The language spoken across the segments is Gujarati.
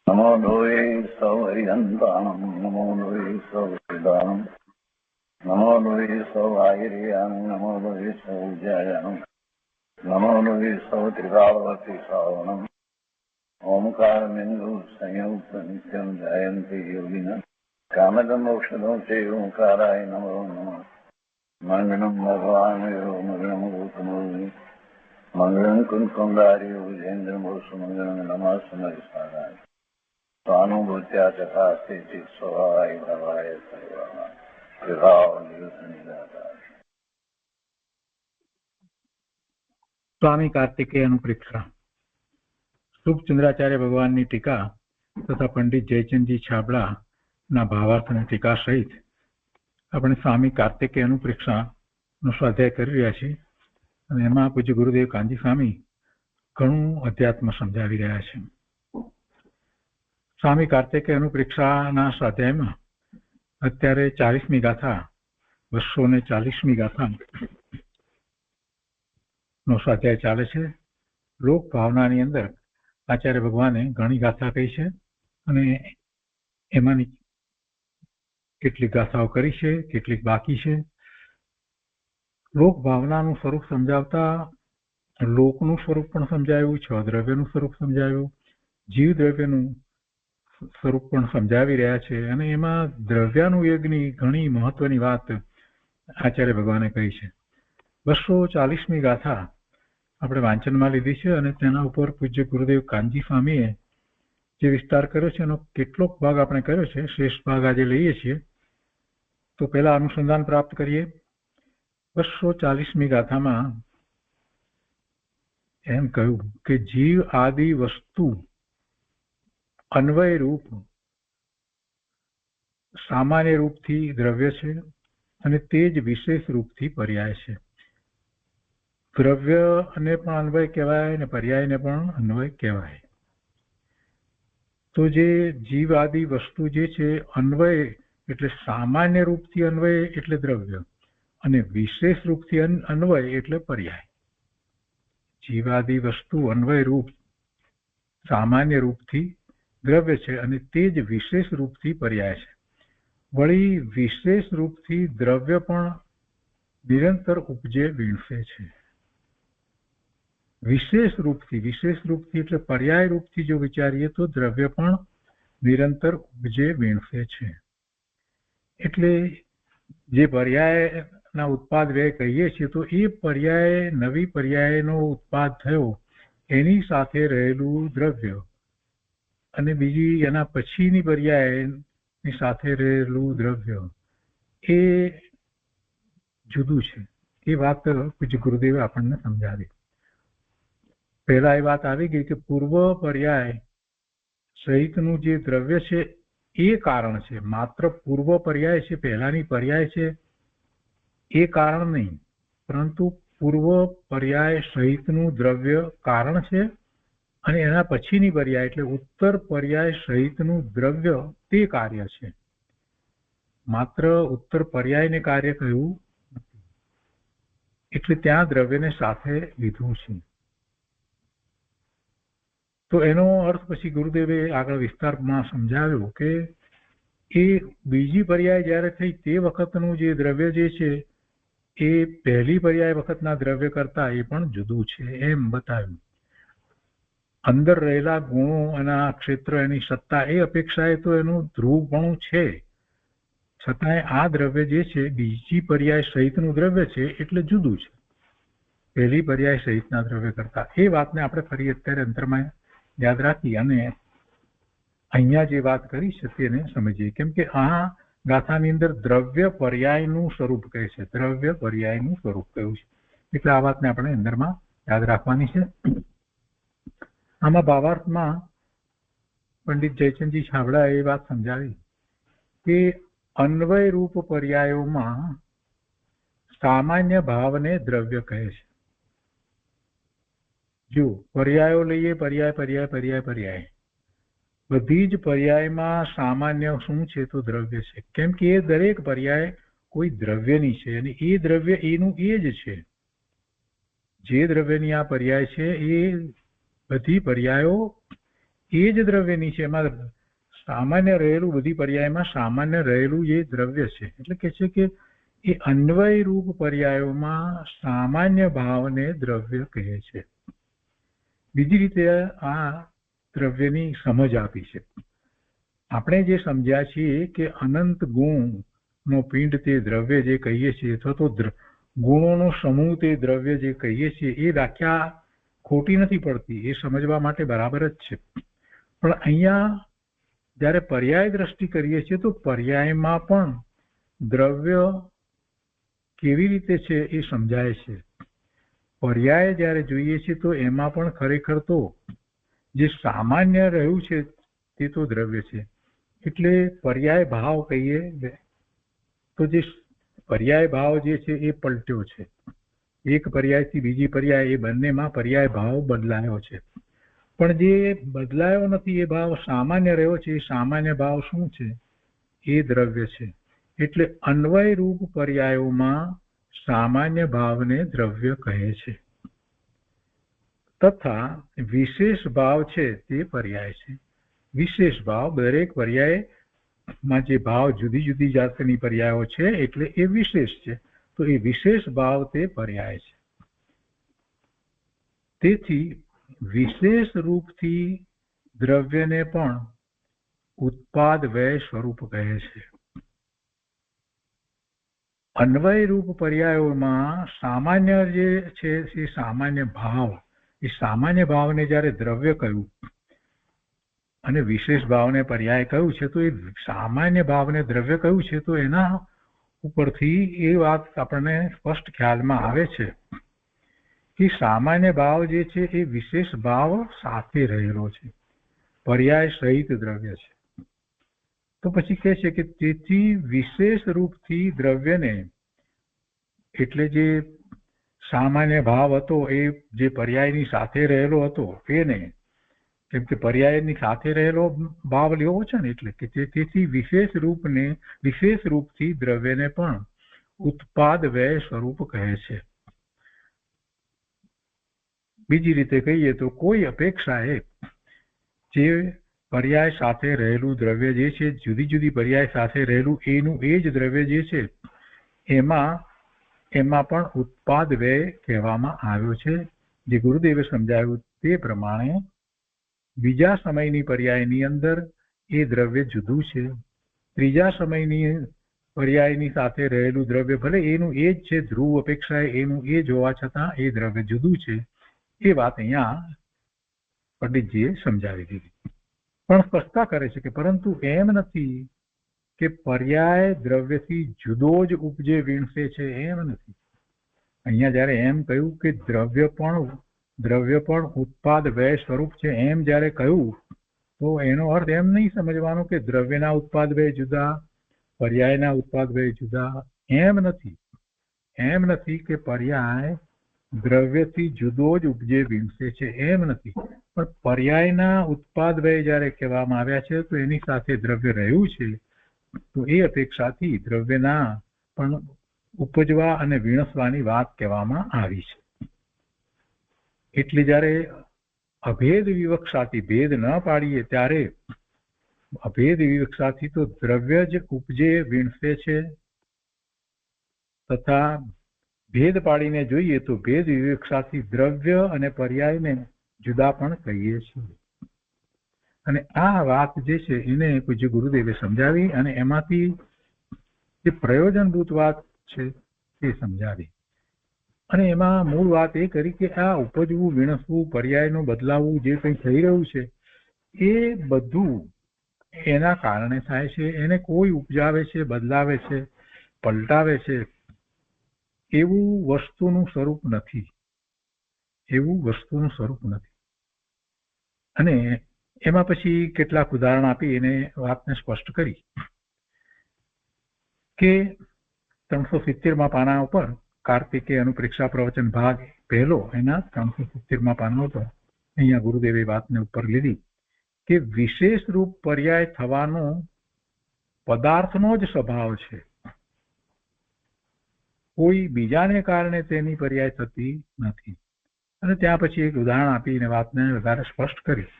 नमो लोये सौहरिहन्ताणं नमो लोये सौहृदानं नमो लोये सौभागिर्यानं नमो लोये सौज्यायानं नमो लोये सौत्रिकावती सावनं ओंकारमिन्दु संयुक्त नित्यं जयन्ति योगिनः कामदमोक्षदं चैव ओंकाराय नमो नमः मङ्गलं भगवान् मङ्गलं गौतमोऽग्नि मङ्गलं कुञ्कुण्डारि विजेन्द्रमोसुमङ्गलं नमः समरिसाराय स्वानुभूत्या चकास्ते स्वभावाय भवाय सर्वाः विभाव निदाता। स्वामी कार्तिकेय अनुप्रेक्षा શુભચંદ્રાચાર્ય ભગવાનની ટીકા તથા પંડિત જયચંદજી છાબડાના ભાવાર્થ અને ટીકા સહિત આપણે સ્વામી કાર્તિકેય અનુપ્રેક્ષાનો સ્વાધ્યાય કરી રહ્યા છીએ અને એમાં પૂજ્ય ગુરુદેવ કાનજી સ્વામી ઘણું અધ્યાત્મ સમજાવી રહ્યા છે. સ્વામી કાર્તિકેય અનુપ્રેક્ષાના સ્વાધ્યાયમાં અત્યારે 40મી ગાથા 240મી ગાથા નો સ્વાધ્યાય ચાલે છે. લોક ભાવનાની અંદર આચાર્ય ભગવાને ઘણી ગાથા કહી છે અને એમાંની કેટલીક ગાથાઓ કરી છે, કેટલીક બાકી છે. લોક ભાવનાનું સ્વરૂપ સમજાવતા લોકનું સ્વરૂપ પણ સમજાવ્યું, 6 દ્રવ્યનું સ્વરૂપ સમજાવ્યું, જીવ દ્રવ્યનું સ્વરૂપ પણ સમજાવી રહ્યા છે અને એમાં દ્રવ્યાનુયોગની ઘણી મહત્વની વાત આચાર્ય ભગવાને કહી છે. 240મી ગાથા આપણે વાંચનમાં લીધી છે અને તેના ઉપર પૂજ્ય ગુરુદેવ કાનજી સ્વામીએ જે વિસ્તાર કર્યો છે એનો કેટલોક ભાગ આપણે કર્યો છે, શ્રેષ્ઠ ભાગ આજે લઈએ છીએ. તો પહેલા અનુસંધાન પ્રાપ્ત કરીએ. 240મી ગાથામાં એમ કહ્યું કે જીવ આદિ વસ્તુ અન્વય રૂપ સામાન્ય રૂપથી દ્રવ્ય છે અને તે જ વિશેષ રૂપથી પર્યાય છે. દ્રવ્યને પણ અન્વય કહેવાય અને પર્યાયને પણ અન્વય કહેવાય. તો જે જીવ આદિ વસ્તુ જે છે અન્વય એટલે સામાન્ય રૂપથી અન્વય એટલે દ્રવ્ય અને વિશેષ રૂપથી અન્વય એટલે પર્યાય. જીવાદિ વસ્તુ અન્વય રૂપ સામાન્ય રૂપથી દ્રવ્ય છે અને તે જ વિશેષ રૂપથી પર્યાય છે. વળી વિશેષ રૂપથી દ્રવ્ય પણ નિરંતર ઉપજે વીણસે છે. વિશેષ રૂપથી એટલે પર્યાય રૂપથી જો વિચારીએ તો દ્રવ્ય પણ નિરંતર ઉપજે વીણસે છે. એટલે જે પર્યાયના ઉત્પાદ વ્યય કહીએ છીએ તો એ પર્યાય નવી પર્યાયનો ઉત્પાદ થયો એની સાથે રહેલું દ્રવ્ય અને બીજી એના પછીની પર્યાયની સાથે રહેલું દ્રવ્ય એ જુદું છે. એ વાત પૂજ્ય ગુરુદેવે આપણને સમજાવી. પહેલા એ વાત આવી ગઈ કે પૂર્વ પર્યાય સહિતનું જે દ્રવ્ય છે એ કારણ છે. માત્ર પૂર્વ પર્યાય છે, પહેલાની પર્યાય છે એ કારણ નહીં, પરંતુ પૂર્વ પર્યાય સહિતનું દ્રવ્ય કારણ છે અને એના પછીની પર્યાય એટલે ઉત્તર પર્યાય સહિતનું દ્રવ્ય તે કાર્ય છે. માત્ર ઉત્તર પર્યાયને કાર્ય કહ્યું નથી, એટલે ત્યાં દ્રવ્યને સાથે લીધું છે. તો એનો અર્થ પછી ગુરુદેવે આગળ વિસ્તારમાં સમજાવ્યો કે એ બીજી પર્યાય જ્યારે થઈ તે વખતનું જે દ્રવ્ય જે છે એ પહેલી પર્યાય વખતના દ્રવ્ય કરતા એ પણ જુદું છે એમ બતાવ્યું. અંદર રહેલા ગુણો એના ક્ષેત્ર એની સત્તા એ અપેક્ષાએ તો એનું ધ્રુવપણું છે, છતાંય આ દ્રવ્ય જે છે બીજી પર્યાય સહિતનું દ્રવ્ય છે એટલે જુદું છે પહેલી પર્યાય સહિતના દ્રવ્ય કરતા. એ વાતને આપણે ફરી અત્યારે અંતરમાં યાદ રાખી અને અહીંયા જે વાત કરી છે તેને સમજીએ. કેમ કે આ ગાથાની અંદર દ્રવ્ય પર્યાયનું સ્વરૂપ કહે છે, દ્રવ્ય પર્યાયનું સ્વરૂપ કહ્યું છે, એટલે આ વાતને આપણે અંદરમાં યાદ રાખવાની છે. આમાં ભાવાર્થમાં પંડિત જયચંદજી છાબડા એ વાત સમજાવી કે અન્વય રૂપ પર્યાયોમાં સામાન્ય ભાવને દ્રવ્ય કહે છે. જો પર્યાયો લઈએ, પર્યાય પર્યાય પર્યાય પર્યાય, બધી જ પર્યાયમાં સામાન્ય શું છે તો દ્રવ્ય છે. કેમ કે એ દરેક પર્યાય કોઈ દ્રવ્યની છે અને એ દ્રવ્ય એનું એ જ છે. જે દ્રવ્યની આ પર્યાય છે એ બધી પર્યાયો એ જ દ્રવ્યની છે. એમાં સામાન્ય રહેલું, બધી પર્યાયમાં સામાન્ય રહેલું એ દ્રવ્ય છે. એટલે કે છે કે એ અન્વય રૂપ પર્યાયોમાં સામાન્ય ભાવને દ્રવ્ય કહે છે. બીજી રીતે આ દ્રવ્યની સમજ આપી છે. આપણે જે સમજ્યા છીએ કે અનંત ગુણનો પિંડ તે દ્રવ્ય જે કહીએ છીએ, અથવા તો ગુણોનો સમૂહ તે દ્રવ્ય જે કહીએ છીએ, એ વ્યાખ્યા ખોટી નથી પડતી, એ સમજવા માટે બરાબર જ છે. પણ અહીંયા જ્યારે પર્યાય દ્રષ્ટિ કરીએ છીએ તો પર્યાયમાં પણ દ્રવ્ય કેવી રીતે છે એ સમજાય છે. પર્યાય જ્યારે જોઈએ છીએ તો એમાં પણ ખરેખર તો જે સામાન્ય રહ્યું છે તે તો દ્રવ્ય છે. એટલે પર્યાય ભાવ કહીએ તો જે પર્યાય ભાવ જે છે એ પલટ્યો છે. એક પર્યાયથી બીજી પર્યાય, એ બંનેમાં પર્યાય ભાવ બદલાયો છે. પણ જે બદલાયો નથી એ ભાવ સામાન્ય રહ્યો છે. એ સામાન્ય ભાવ શું છે? એ દ્રવ્ય છે. એટલે અન્વય રૂપ પર્યાયોમાં સામાન્ય ભાવને દ્રવ્ય કહે છે. તથા વિશેષ ભાવ છે તે પર્યાય છે. વિશેષ ભાવ, દરેક પર્યાયમાં જે ભાવ જુદી જુદી જાતની પર્યાયો છે એટલે એ વિશેષ છે. તો એ વિશેષ ભાવ તે પર્યાય છે. તેથી વિશેષ રૂપથી દ્રવ્યને પણ ઉત્પાદ વ્યય સ્વરૂપ કહે છે. અન્વય રૂપ પર્યાયોમાં સામાન્ય જે છે એ સામાન્ય ભાવ, એ સામાન્ય ભાવને જ્યારે દ્રવ્ય કહ્યું અને વિશેષ ભાવને પર્યાય કહ્યું છે, તો એ સામાન્ય ભાવને દ્રવ્ય કહ્યું છે તો એના ઉપરથી એ વાત આપણને સ્પષ્ટ ખ્યાલમાં આવે છે કે સામાન્ય ભાવ જે છે એ વિશેષ ભાવ સાથે રહેલો છે, પર્યાય સહિત દ્રવ્ય છે. તો પછી કહે છે કે તેથી વિશેષ રૂપથી દ્રવ્યને, એટલે જે સામાન્ય ભાવ હતો એ જે પર્યાયની સાથે રહેલો હતો એને, કેમ કે પર્યાયની સાથે રહેલો ભાવ લેવો છે ને, એટલે કે તેથી વિશેષ રૂપથી દ્રવ્યને પણ ઉત્પાદ વ્યય સ્વરૂપ કહે છે. બીજી રીતે કહીએ તો કોઈ અપેક્ષાએ જે પર્યાય સાથે રહેલું દ્રવ્ય જે છે, જુદી જુદી પર્યાય સાથે રહેલું એનું એ જ દ્રવ્ય જે છે, એમાં પણ ઉત્પાદ વ્યય કહેવામાં આવ્યો છે. જે ગુરુદેવે સમજાવ્યું તે પ્રમાણે બીજા સમયની પર્યાયની અંદર એ દ્રવ્ય જુદું છે. ત્રીજા સમયની પર્યાયની સાથે રહેલું દ્રવ્ય ભલે એનું એ જ છે, ધ્રુવ અપેક્ષાએ એનું એ જ હોવા છતાં એ દ્રવ્ય જુદું છે. એ વાત અહીંયા પંડિતજીએ સમજાવી દીધી. પણ સ્પષ્ટતા કરે છે કે પરંતુ એમ નથી કે પર્યાય દ્રવ્યથી જુદો જ ઉપજે વીણશે છે, એમ નથી. અહીંયા જ્યારે એમ કહ્યું કે દ્રવ્ય પણ ઉત્પાદ વ્યય સ્વરૂપ છે, એમ જ્યારે કહ્યું તો એનો અર્થ એમ નહીં સમજવાનો કે દ્રવ્યના ઉત્પાદ વ્યય જુદા, પર્યાયના ઉત્પાદ વ્યય જુદા. એમ નથી કે પર્યાય દ્રવ્યથી જુદો જ ઉપજે વીણશે છે, એમ નથી. પણ પર્યાયના ઉત્પાદ વ્યય જ્યારે કહેવામાં આવ્યા છે તો એની સાથે દ્રવ્ય રહ્યું છે, તો એ અપેક્ષાથી દ્રવ્યના પણ ઉપજવા અને વીણસવાની વાત કહેવામાં આવી છે. એટલે જ્યારે અભેદ વિવક્ષાથી ભેદ ન પાડીએ ત્યારે અભેદ વિવક્ષાથી તો દ્રવ્ય જ ઉપજે વીણશે છે, તથા ભેદ પાડીને જોઈએ તો ભેદ વિવક્ષાથી દ્રવ્ય અને પર્યાયને જુદા પણ કહીએ છીએ. અને આ વાત જે છે એને પૂજ્ય ગુરુદેવે સમજાવી અને એમાંથી જે પ્રયોજનભૂત વાત છે તે સમજાવી. અને એમાં મૂળ વાત એ કરી કે આ ઉપજવું, વીણસવું, પર્યાયનું બદલાવવું જે કંઈ થઈ રહ્યું છે એ બધું એના કારણે થાય છે. એને કોઈ ઉપજાવે છે, બદલાવે છે, પલટાવે છે એવું વસ્તુનું સ્વરૂપ નથી. અને એમાં પછી કેટલાક ઉદાહરણ આપી એને વાતને સ્પષ્ટ કરી કે 370માં પાના ઉપર કાર્તિકે અનુપ્રેક્ષા પ્રવચન ભાગ પહેલો એના 370માં પાના ઉપર અહીંયા ગુરુદેવે વાતને ઉપર લીધી કે વિશેષ રૂપ પર્યાય થવાનો પદાર્થનો જ સ્વભાવ છે, કોઈ બીજાને કારણે તેની પર્યાય થતી નથી. અને ત્યાં પછી એક ઉદાહરણ આપીને વાતને વધારે સ્પષ્ટ કરી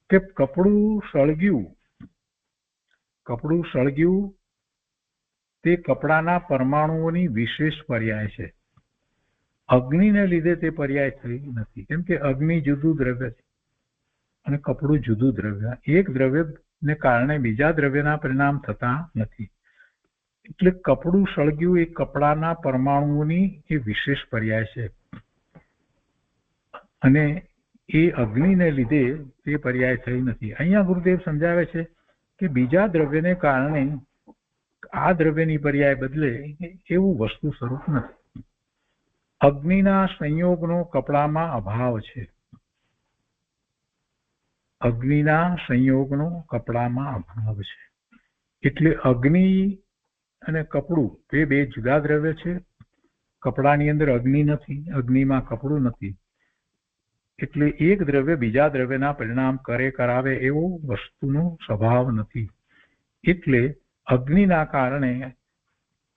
કે કપડું સળગ્યું તે કપડાના પરમાણુઓની વિશેષ પર્યાય છે, અગ્નિને લીધે તે પર્યાય થઈ નથી. કેમ કે અગ્નિ જુદું દ્રવ્ય છે અને કપડું જુદું દ્રવ્ય. એક દ્રવ્યને કારણે બીજા દ્રવ્યના પરિણામ થતા નથી. એટલે કપડું સળગ્યું એ કપડાના પરમાણુઓની એ વિશેષ પર્યાય છે અને એ અગ્નિને લીધે તે પર્યાય થઈ નથી. અહીંયા ગુરુદેવ સમજાવે છે કે બીજા દ્રવ્યને કારણે આ દ્રવ્યની પર્યાય બદલે એવું વસ્તુ સ્વરૂપ નથી. અગ્નિના સંયોગનો કપડામાં અભાવ છે, અગ્નિના સંયોગનો કપડામાં અભાવ છે. એટલે અગ્નિ અને કપડું એ બે જુદા દ્રવ્ય છે. કપડાની અંદર અગ્નિ નથી, અગ્નિમાં કપડું નથી. એટલે એક દ્રવ્ય બીજા દ્રવ્યના પરિણામ કરાવે એવો વસ્તુનો સ્વભાવ નથી. એટલે અગ્નિના કારણે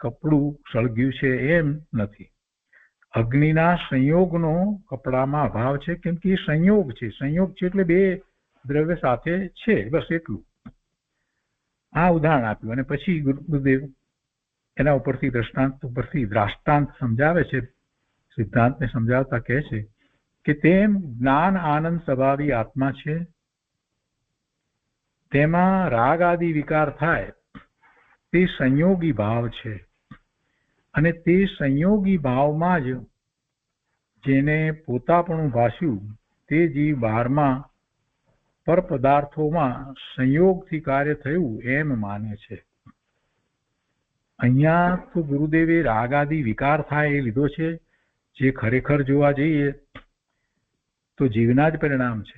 કપડું સળગ્યું છે એમ નથી. અગ્નિના સંયોગનો કપડામાં અભાવ છે, કેમ કે એ સંયોગ છે. સંયોગ છે એટલે બે દ્રવ્ય સાથે છે, બસ એટલું. આ ઉદાહરણ આપ્યું અને પછી ગુરુદેવ એના ઉપરથી દ્રાષ્ટાંત સમજાવે છે. સિદ્ધાંતને સમજાવતા કહે છે કે તેમ જ્ઞાન આનંદ સ્વભાવી આત્મા છે, તેમાં રાગ આદિ વિકાર થાય તે સંયોગી ભાવ છે અને તે સંયોગી ભાવમાં જ જેને પોતાપણું ભાસ્યું તે જીવ બહારમાં પર પદાર્થોમાં સંયોગથી કાર્ય થયું એમ માને છે. અહીંયા તો ગુરુદેવે રાગ આદિ વિકાર થાય એ લીધો છે, જે ખરેખર જોવા જઈએ તો જીવના જ પરિણામ છે.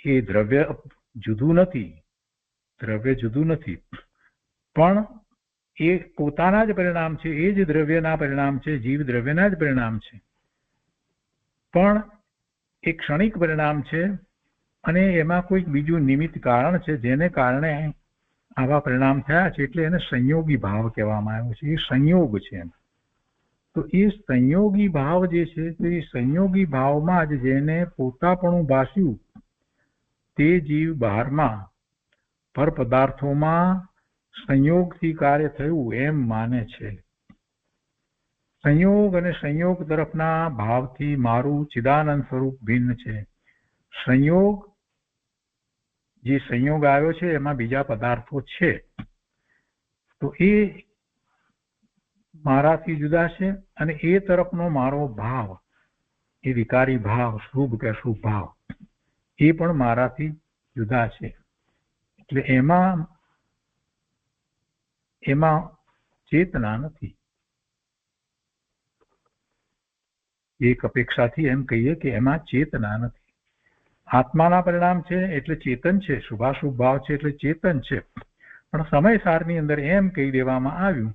એ દ્રવ્ય જુદું નથી, પણ એ પોતાના જ પરિણામ છે. એ જ દ્રવ્યના પરિણામ છે, જીવ દ્રવ્યના જ પરિણામ છે, પણ એ ક્ષણિક પરિણામ છે અને એમાં કોઈક બીજું નિમિત્ત કારણ છે જેને કારણે આવા પરિણામ થયા છે. એટલે એને સંયોગી ભાવ કહેવામાં આવ્યો છે. એ સંયોગ છે. તો એ સંયોગી ભાવ જે છે તો એ સંયોગી ભાવમાં જ જેને પોતાપણું ભાસ્યું તે જીવ બહારમાં પર પદાર્થોમાં સંયોગથી કાર્ય થયું એમ માને છે. સંયોગ અને સંયોગ તરફના ભાવથી મારું ચિદાનંદ સ્વરૂપ ભિન્ન છે. જે સંયોગ આવ્યો છે એમાં બીજા પદાર્થો છે, તો એ મારાથી જુદા છે અને એ તરફનો મારો ભાવ, એ વિકારી ભાવ, શુભ કે અશુભ ભાવ, એ પણ મારાથી જુદા છે. એટલે એમાં ચેતના નથી. એક અપેક્ષાથી એમ કહીએ કે એમાં ચેતના નથી. આત્માના પરિણામ છે એટલે ચેતન છે, શુભાશુભ ભાવ છે એટલે ચેતન છે. પણ સમયસારની અંદર એમ કહી દેવામાં આવ્યું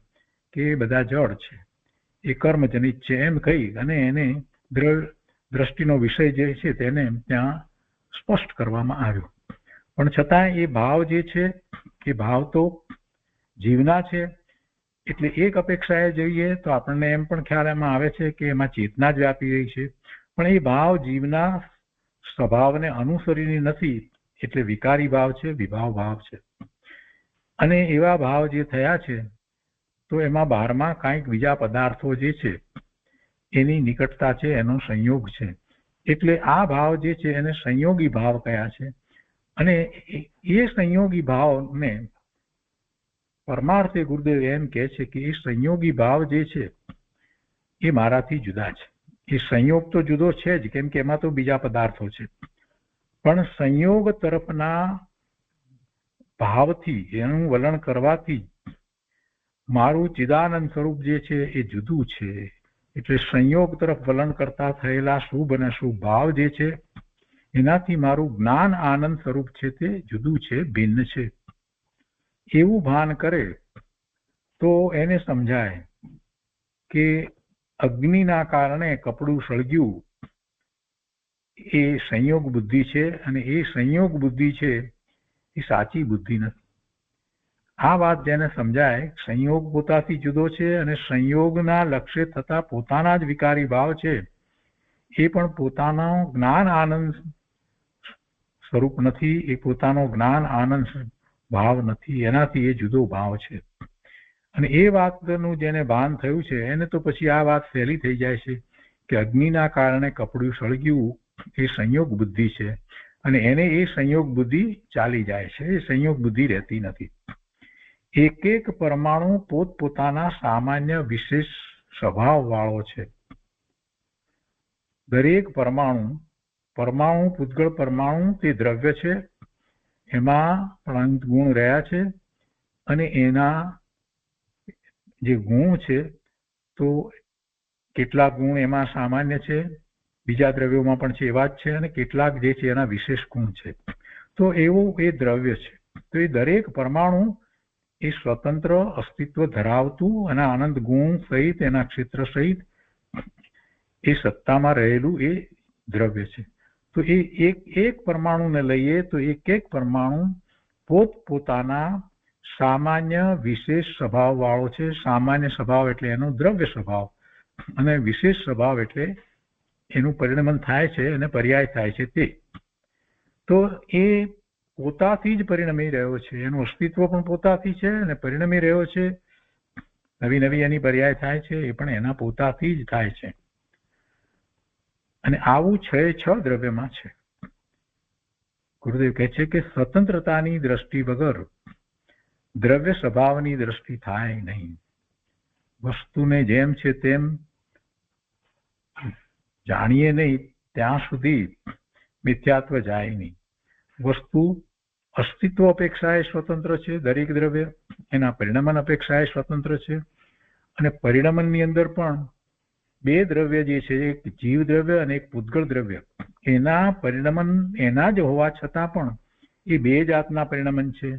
કે બધા જડ છે, એ કર્મજનિત છે એમ કહી અને એને દ્રષ્ટિનો વિષય જે છે તેને ત્યાં સ્પષ્ટ કરવામાં આવ્યો. પણ છતાં એ ભાવ જે છે એ ભાવ તો જીવના છે. એટલે એક અપેક્ષાએ જોઈએ તો આપણને એમ પણ ખ્યાલમાં આવે છે કે એમાં ચેતના જ વ્યાપી રહી છે, પણ એ ભાવ જીવના સ્વભાવને અનુસરીને નથી. એટલે વિકારી ભાવ છે, વિભાવ ભાવ છે. અને એવા ભાવ જે થયા છે તો એમાં બહારમાં કાંઈક બીજા પદાર્થો જે છે એની નિકટતા છે, એનો સંયોગ છે. એટલે આ ભાવ જે છે એને સંયોગી ભાવ કયા છે. અને એ સંયોગી ભાવને પરમાર્થે ગુરુદેવ એમ કહે છે કે એ સંયોગી ભાવ જે છે એ મારાથી જુદા છે. એ સંયોગ તો જુદો છે જ, કેમ કે એમાં તો બીજા પદાર્થો છે, પણ સંયોગ તરફના ભાવથી, એનું વલણ કરવાથી મારું ચિદાનંદ સ્વરૂપ જે છે એ જુદું છે. એટલે સંયોગ તરફ વલણ કરતા થયેલા શુભ અને અશુભ ભાવ જે છે એનાથી મારું જ્ઞાન આનંદ સ્વરૂપ છે તે જુદું છે, ભિન્ન છે, એવું ભાન કરે તો એને સમજાય કે અગ્નિના કારણે કપડું સળગ્યું એ સંયોગ બુદ્ધિ છે, અને એ સંયોગ બુદ્ધિ છે એ સાચી બુદ્ધિ નથી. આ વાત જેને સમજાય, સંયોગ પોતાથી જુદો છે અને સંયોગના લક્ષ્ય થતા પોતાના જ વિકારી ભાવ છે, એ પણ પોતાનો જ્ઞાન આનંદ સ્વરૂપ નથી, એ પોતાનો જ્ઞાન આનંદ ભાવ નથી, એનાથી એ જુદો ભાવ છે. અને એ વાતનું જેને ભાન થયું છે એને તો પછી આ વાત સહેલી થઈ જાય છે કે અગ્નિના કારણે કપડું સળગ્યું એ સંયોગ બુદ્ધિ છે, અને એને એ સંયોગ બુદ્ધિ ચાલી જાય છે, એ સંયોગ બુદ્ધિ રહેતી નથી. એક એક પરમાણુ પોતપોતાના સામાન્ય વિશેષ સ્વભાવ વાળો છે. દરેક પરમાણુ પૂતગળ પરમાણુ તે દ્રવ્ય છે, એમાં પણ ગુણ રહ્યા છે, અને એના જે ગુણ છે તો કેટલાક ગુણ એમાં સામાન્ય છે, બીજા દ્રવ્યોમાં પણ છે એવા જ છે, અને કેટલાક જે છે એના વિશેષ ગુણ છે. તો એવું એ દ્રવ્ય છે. તો એ દરેક પરમાણુ એ સ્વતંત્ર અસ્તિત્વ ધરાવતું અને આનંદ ગુણ સહિત એના ક્ષેત્ર સહિત એ સત્તામાં રહેલું એ દ્રવ્ય છે. તો એ એક પરમાણુને લઈએ તો એક પરમાણુ પોતપોતાના સામાન્ય વિશેષ સ્વભાવ વાળો છે. સામાન્ય સ્વભાવ એટલે એનો દ્રવ્ય સ્વભાવ, અને વિશેષ સ્વભાવ એટલે એનું પરિણમન થાય છે અને પર્યાય થાય છે તે. તો એ પોતાથી જ પરિણમી રહ્યો છે, એનું અસ્તિત્વ પણ પોતાથી છે અને પરિણમી રહ્યો છે. નવી નવી એની પર્યાય થાય છે એ પણ એના પોતાથી જ થાય છે. અને આવું છ દ્રવ્યમાં છે. ગુરુદેવ કહે છે કે સ્વતંત્રતાની દ્રષ્ટિ વગર દ્રવ્ય સ્વભાવની દ્રષ્ટિ થાય નહીં. વસ્તુને જેમ છે તેમ જાણીએ નહીં ત્યાં સુધી મિથ્યાત્વ જાય નહીં. વસ્તુ અસ્તિત્વ અપેક્ષાએ સ્વતંત્ર છે, દરેક દ્રવ્ય એના પરિણમન અપેક્ષાએ સ્વતંત્ર છે, અને પરિણમનની અંદર પણ બે દ્રવ્ય જે છે, એક જીવ દ્રવ્ય અને એક પૂતગળ દ્રવ્ય, એના પરિણમન એના જ હોવા છતાં પણ એ બે જાતના પરિણમન છે.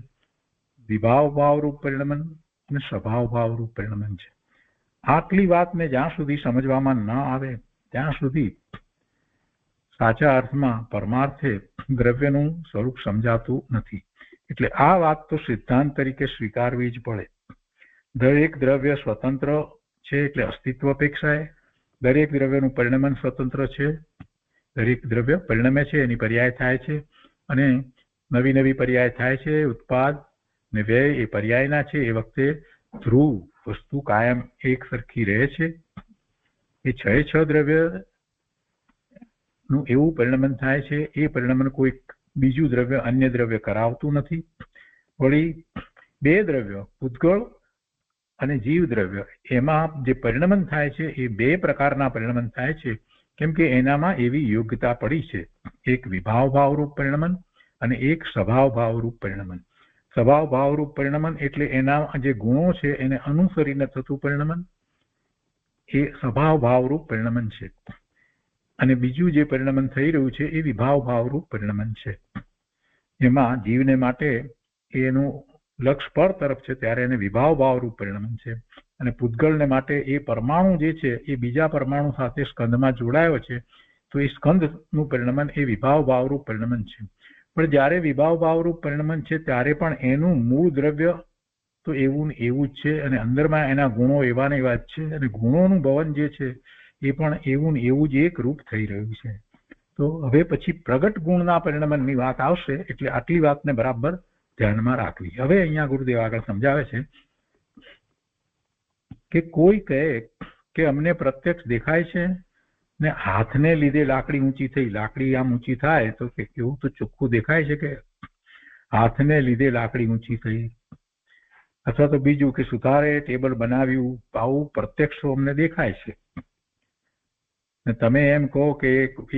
વિભાવ ભાવરૂપ પરિણમન અને સ્વભાવ ભાવરૂપ પરિણમન છે. આટલી વાતને જ્યાં સુધી સમજવામાં ન આવે ત્યાં સુધી સાચા અર્થમાં પરમાર્થે દ્રવ્યનું સ્વરૂપ સમજાતું નથી. એટલે આ વાત તો સિદ્ધાંત તરીકે સ્વીકારવી જ પડે. દરેક દ્રવ્ય સ્વતંત્ર છે એટલે અસ્તિત્વ અપેક્ષાએ, દરેક દ્રવ્યનું પરિણમન સ્વતંત્ર છે, દરેક દ્રવ્ય પરિણમે છે, એની પર્યાય થાય છે, અને નવી નવી પર્યાય થાય છે. ઉત્પાદ ને વ્યય એ પર્યાયના છે. એ વખતે ધ્રુવ વસ્તુ કાયમ એક સરખી રહે છે. એ છ દ્રવ્ય નું એવું પરિણમન થાય છે. એ પરિણમન કોઈ બીજું દ્રવ્ય અન્ય દ્રવ્ય કરાવતું નથી. વળી બે દ્રવ્ય પૂતગળ અને જીવ દ્રવ્ય એમાં જે પરિણમન થાય છે એ બે પ્રકારના પરિણમન થાય છે, કેમ કે એનામાં એવી યોગ્યતા પડી છે. એક વિભાવ ભાવરૂપ પરિણમન અને એક સ્વભાવ ભાવરૂપ પરિણમન. સ્વભાવ ભાવરૂપ પરિણમન એટલે એના જે ગુણો છે એને અનુસરીને થતું પરિણમન, એ સ્વભાવ ભાવરૂપ પરિણમન છે. અને બીજું જે પરિણમન થઈ રહ્યું છે એ વિભાવ ભાવરૂપ પરિણમન છે. એમાં જીવને માટે એનું લક્ષ્ય પર તરફ છે ત્યારે એને વિભાવ ભાવરૂપ પરિણમન છે, અને પૂતગળને માટે એ પરમાણુ જે છે એ બીજા પરમાણુ સાથે સ્કંદમાં જોડાયો છે, તો એ સ્કંદનું પરિણમન એ વિભાવ ભાવરૂપ પરિણમન છે. પણ જ્યારે વિભાવ ભાવરૂપ પરિણમન છે ત્યારે પણ એનું મૂળ દ્રવ્ય તો એવું જ છે, અને અંદરમાં એના ગુણો એવા ને એવા જ છે, અને ગુણોનું ભવન જે છે એ પણ એવું જ એક રૂપ થઈ રહ્યું છે. તો હવે પછી પ્રગટ ગુણના પરિણમનની વાત આવશે, એટલે આટલી વાતને બરાબર ધ્યાનમાં રાખવી. હવે અહીંયા ગુરુદેવ આગળ સમજાવે છે કે કોઈ કહે કે અમને પ્રત્યક્ષ દેખાય છે ને હાથને લીધે લાકડી ઊંચી થઈ. લાકડી આમ ઊંચી થાય તો એવું તો ચોખ્ખું દેખાય છે કે હાથને લીધે લાકડી ઊંચી થઈ, અથવા તો બીજું કે સુથારે ટેબલ બનાવ્યું, આવું પ્રત્યક્ષ અમને દેખાય છે. ને તમે એમ કહો કે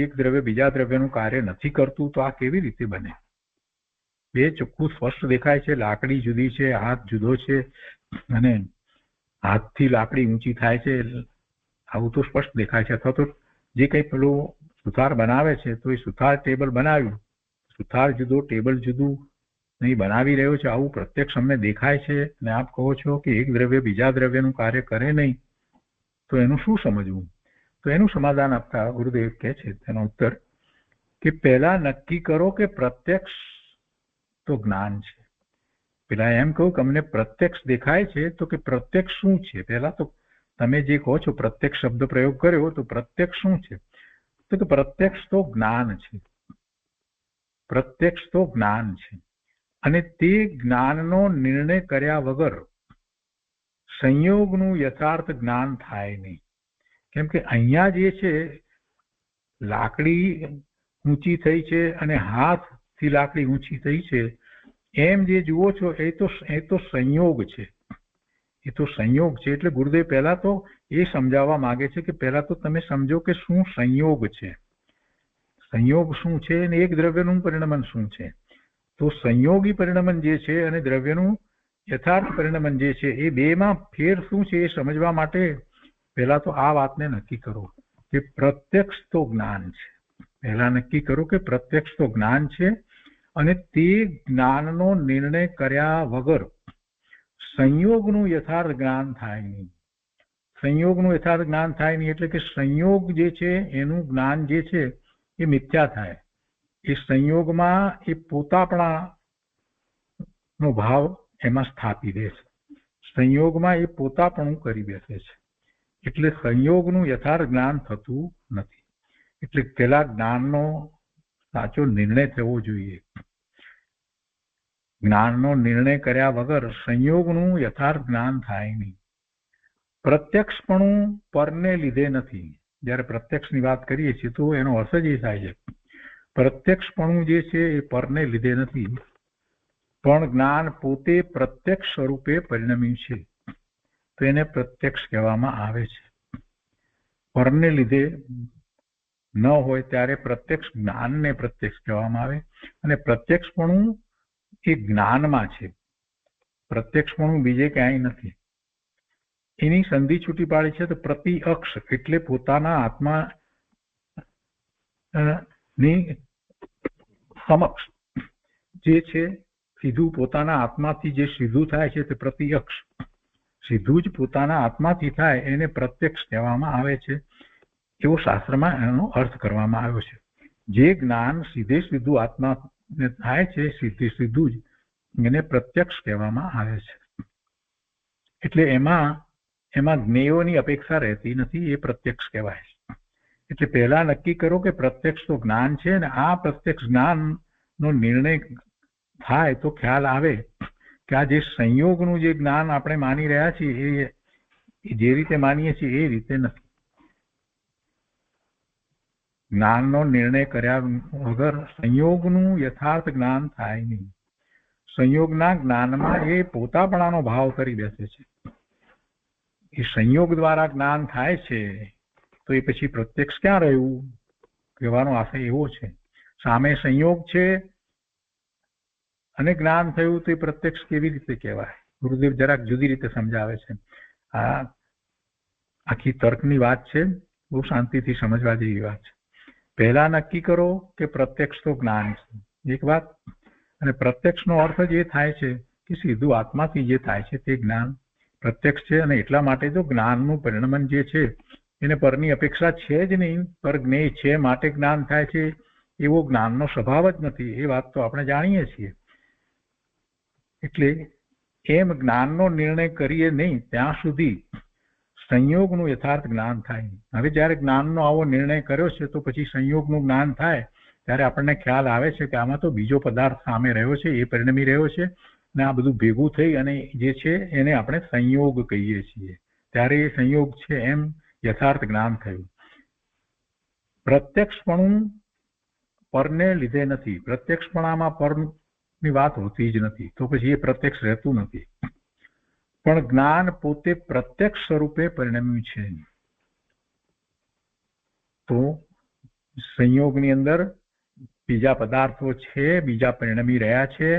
એક દ્રવ્ય બીજા દ્રવ્યનું કાર્ય નથી કરતું, તો આ કેવી રીતે બને? બે ચોખ્ખું સ્પષ્ટ દેખાય છે. લાકડી જુદી છે, હાથ જુદો છે, અને હાથથી લાકડી ઊંચી થાય છે, આવું તો સ્પષ્ટ દેખાય છે. અથવા તો જે કંઈ પેલું સુથાર બનાવે છે તો એ સુથાર ટેબલ બનાવ્યું, સુથાર જુદો ટેબલ જુદું નહીં બનાવી રહ્યો છે, આવું પ્રત્યક્ષ અમને દેખાય છે અને આપ કહો છો કે એક દ્રવ્ય બીજા દ્રવ્યનું કાર્ય કરે નહીં, તો એનું શું સમજવું? તો એનું સમાધાન આપતા ગુરુદેવ કહે છે, તેનો ઉત્તર કે પહેલા નક્કી કરો કે પ્રત્યક્ષ તો જ્ઞાન છે. પેલા એમ કહું કે અમને પ્રત્યક્ષ દેખાય છે, તો કે પ્રત્યક્ષ શું છે? પહેલા તો તમે જે કહો છો પ્રત્યક્ષ શબ્દ પ્રયોગ કર્યો, તો પ્રત્યક્ષ શું છે? તો કે પ્રત્યક્ષ તો જ્ઞાન છે. પ્રત્યક્ષ તો જ્ઞાન છે અને તે જ્ઞાનનો નિર્ણય કર્યા વગર સંયોગનું યથાર્થ જ્ઞાન થાય નહીં. કેમ કે અહીંયા જે છે લાકડી ઊંચી થઈ છે અને હાથથી લાકડી ઊંચી થઈ છે, એમ જે જુઓ છો એ તો સંયોગ છે, એ તો સંયોગ છે. એટલે ગુરુદેવ પહેલા તો એ સમજાવવા માંગે છે કે પહેલા તો તમે સમજો કે શું સંયોગ છે, સંયોગ શું છે અને એક દ્રવ્યનું પરિણમન શું છે. તો સંયોગી પરિણમન જે છે અને દ્રવ્યનું યથાર્થ પરિણમન જે છે, એ બેમાં ફેર શું છે એ સમજવા માટે પહેલા તો આ વાતને નક્કી કરો કે પ્રત્યક્ષ તો જ્ઞાન છે. પહેલા નક્કી કરો કે પ્રત્યક્ષ તો જ્ઞાન છે અને તે જ્ઞાનનો નિર્ણય કર્યા વગર સંયોગનું યથાર્થ જ્ઞાન થાય નહીં. સંયોગનું યથાર્થ જ્ઞાન થાય નહીં એટલે કે સંયોગ જે છે એનું જ્ઞાન જે છે એ મિથ્યા થાય. એ સંયોગમાં એ પોતાપણાનો ભાવ એમાં સ્થાપી દે છે, સંયોગમાં એ પોતાપણું કરી બેસે છે, એટલે સંયોગનું યથાર્થ જ્ઞાન થતું નથી. એટલે પેલા જ્ઞાનનો સાચો નિર્ણય થવો જોઈએ. જ્ઞાનનો નિર્ણય કર્યા વગર સંયોગનું યથાર્થ જ્ઞાન થાય નહીં. પ્રત્યક્ષપણું પરને લીધે નથી. જ્યારે પ્રત્યક્ષની વાત કરીએ છીએ તો એનો અર્થ જ એ થાય છે પ્રત્યક્ષપણું જે છે એ પરને લીધે નથી, પણ જ્ઞાન પોતે પ્રત્યક્ષ સ્વરૂપે પરિણમ્યું છે, તો એને પ્રત્યક્ષ કહેવામાં આવે છે. પરને લીધે ન હોય ત્યારે પ્રત્યક્ષ જ્ઞાનને પ્રત્યક્ષ કહેવામાં આવે. અને પ્રત્યક્ષપણું એ જ્ઞાનમાં છે, પ્રત્યક્ષપણું બીજે ક્યાંય નથી. એની સંધિ છૂટી પાડી છે તો પ્રતિ અક્ષ એટલે પોતાના આત્મા ની સમક્ષ જે છે સીધું પોતાના આત્માથી જે સીધું થાય છે તે પ્રતિ અક્ષ, સીધું જ પોતાના આત્માથી થાય એને પ્રત્યક્ષ કહેવામાં આવે છે. એવો શાસ્ત્રમાં એનો અર્થ કરવામાં આવ્યો છે. જે જ્ઞાન સીધે સીધું આત્માને થાય છે, સીધે સીધું જ એને પ્રત્યક્ષ કહેવામાં આવે છે. એટલે એમાં જ્ઞેયોની અપેક્ષા રહેતી નથી, એ પ્રત્યક્ષ કહેવાય છે. એટલે પહેલા નક્કી કરો કે પ્રત્યક્ષ તો જ્ઞાન છે ને આ પ્રત્યક્ષ જ્ઞાનનો નિર્ણય થાય તો ખ્યાલ આવે કે આ જે સંયોગનું જે જ્ઞાન આપણે માની રહ્યા છીએ એ જે રીતે માનીએ છીએ એ રીતે નથી. જ્ઞાનનો નિર્ણય કર્યા વગર સંયોગનું યથાર્થ જ્ઞાન થાય નહીં. સંયોગના જ્ઞાનમાં એ પોતાપણાનો ભાવ કરી બેસે છે. એ સંયોગ દ્વારા જ્ઞાન થાય છે તો એ પછી પ્રત્યક્ષ ક્યાં રહ્યું? કહેવાનો આશય એવો છે. સામે સંયોગ છે અને જ્ઞાન થયું તો એ પ્રત્યક્ષ કેવી રીતે કહેવાય? ગુરુદેવ જરાક જુદી રીતે સમજાવે છે. આ આખી તર્કની વાત છે, બહુ શાંતિથી સમજવા જેવી વાત છે. પહેલા નક્કી કરો કે પ્રત્યક્ષ તો જ્ઞાન છે, એક વાત. અને પ્રત્યક્ષનો અર્થ જ એ થાય છે કે સીધું આત્માથી જે થાય છે તે જ્ઞાન પ્રત્યક્ષ છે. અને એટલા માટે તો જ્ઞાનનું પરિણમન જે છે એને પરની અપેક્ષા છે જ નહીં, પર જ્ઞેય છે માટે જ્ઞાન થાય છે એવો જ્ઞાનનો સ્વભાવ જ નથી. એ વાત તો આપણે જાણીએ છીએ. એટલે એમ જ્ઞાનનો નિર્ણય કરીએ નહીં ત્યાં સુધી સંયોગનું યથાર્થ જ્ઞાન થાય નહીં. હવે જ્યારે જ્ઞાનનો આવો નિર્ણય કર્યો છે તો પછી સંયોગનું જ્ઞાન થાય ત્યારે આપણને ખ્યાલ આવે છે કે આમાં તો બીજો પદાર્થ સામે રહ્યો છે, એ પરિણમી રહ્યો છે ને આ બધું ભેગું થઈ અને જે છે એને આપણે સંયોગ કહીએ છીએ. ત્યારે એ સંયોગ છે એમ યથાર્થ જ્ઞાન થયું. પ્રત્યક્ષપણું પરને લીધે નથી. પ્રત્યક્ષપણામાં પરની વાત હોતી જ નથી, તો પછી એ પ્રત્યક્ષ રહેતું નથી. પણ જ્ઞાન પોતે પ્રત્યક્ષ સ્વરૂપે પરિણમ્યું છે. તો સંયોગની અંદર બીજા પદાર્થો છે, બીજા પરિણમી રહ્યા છે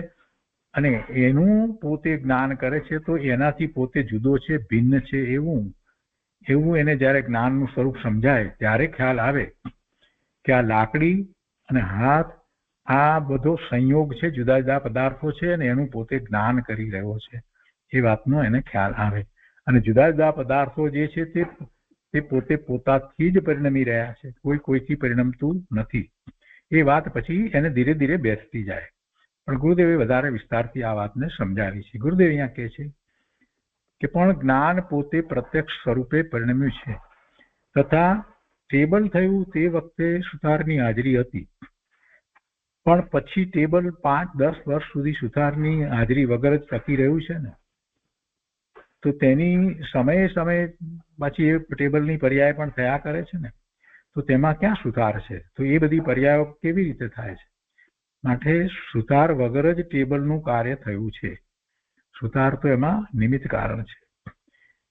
અને એનું પોતે જ્ઞાન કરે છે તો એનાથી પોતે જુદો છે, ભિન્ન છે એવું એને જ્યારે જ્ઞાનનું સ્વરૂપ સમજાય ત્યારે ખ્યાલ આવે કે આ લાકડી અને હાથ આ બધો સંયોગ છે, જુદા જુદા પદાર્થો છે, અને એનું પોતે જ્ઞાન કરી રહ્યો છે એ વાતનો એને ખ્યાલ આવે. અને જુદા જુદા પદાર્થો જે છે તે પોતે પોતાથી જ પરિણમી રહ્યા છે, કોઈથી પરિણમતું નથી. એ વાત પછી એને ધીરે ધીરે બેસતી જાય. પણ ગુરુદેવે વધારે વિસ્તારથી આ વાતને સમજાવી છે. ગુરુદેવ અહીંયા કહે છે કે પણ જ્ઞાન પોતે પ્રત્યક્ષ સ્વરૂપે પરિણમ્યું છે, તથા ટેબલ થયું તે વખતે સુથારની હાજરી હતી, પણ પછી ટેબલ 5-10 વર્ષ સુધી સુથારની હાજરી વગર જ ટકી રહ્યું છે ને, તો તેની સમયે સમયે પાછી એ ટેબલની પર્યાય પણ થયા કરે છે ને, તો તેમાં ક્યાં સુથાર છે? તો એ બધી પર્યાયો કેવી રીતે થાય છે? માટે સુથાર વગર જ ટેબલનું કાર્ય થયું છે. સુથાર તો એમાં નિમિત્ત કારણ છે,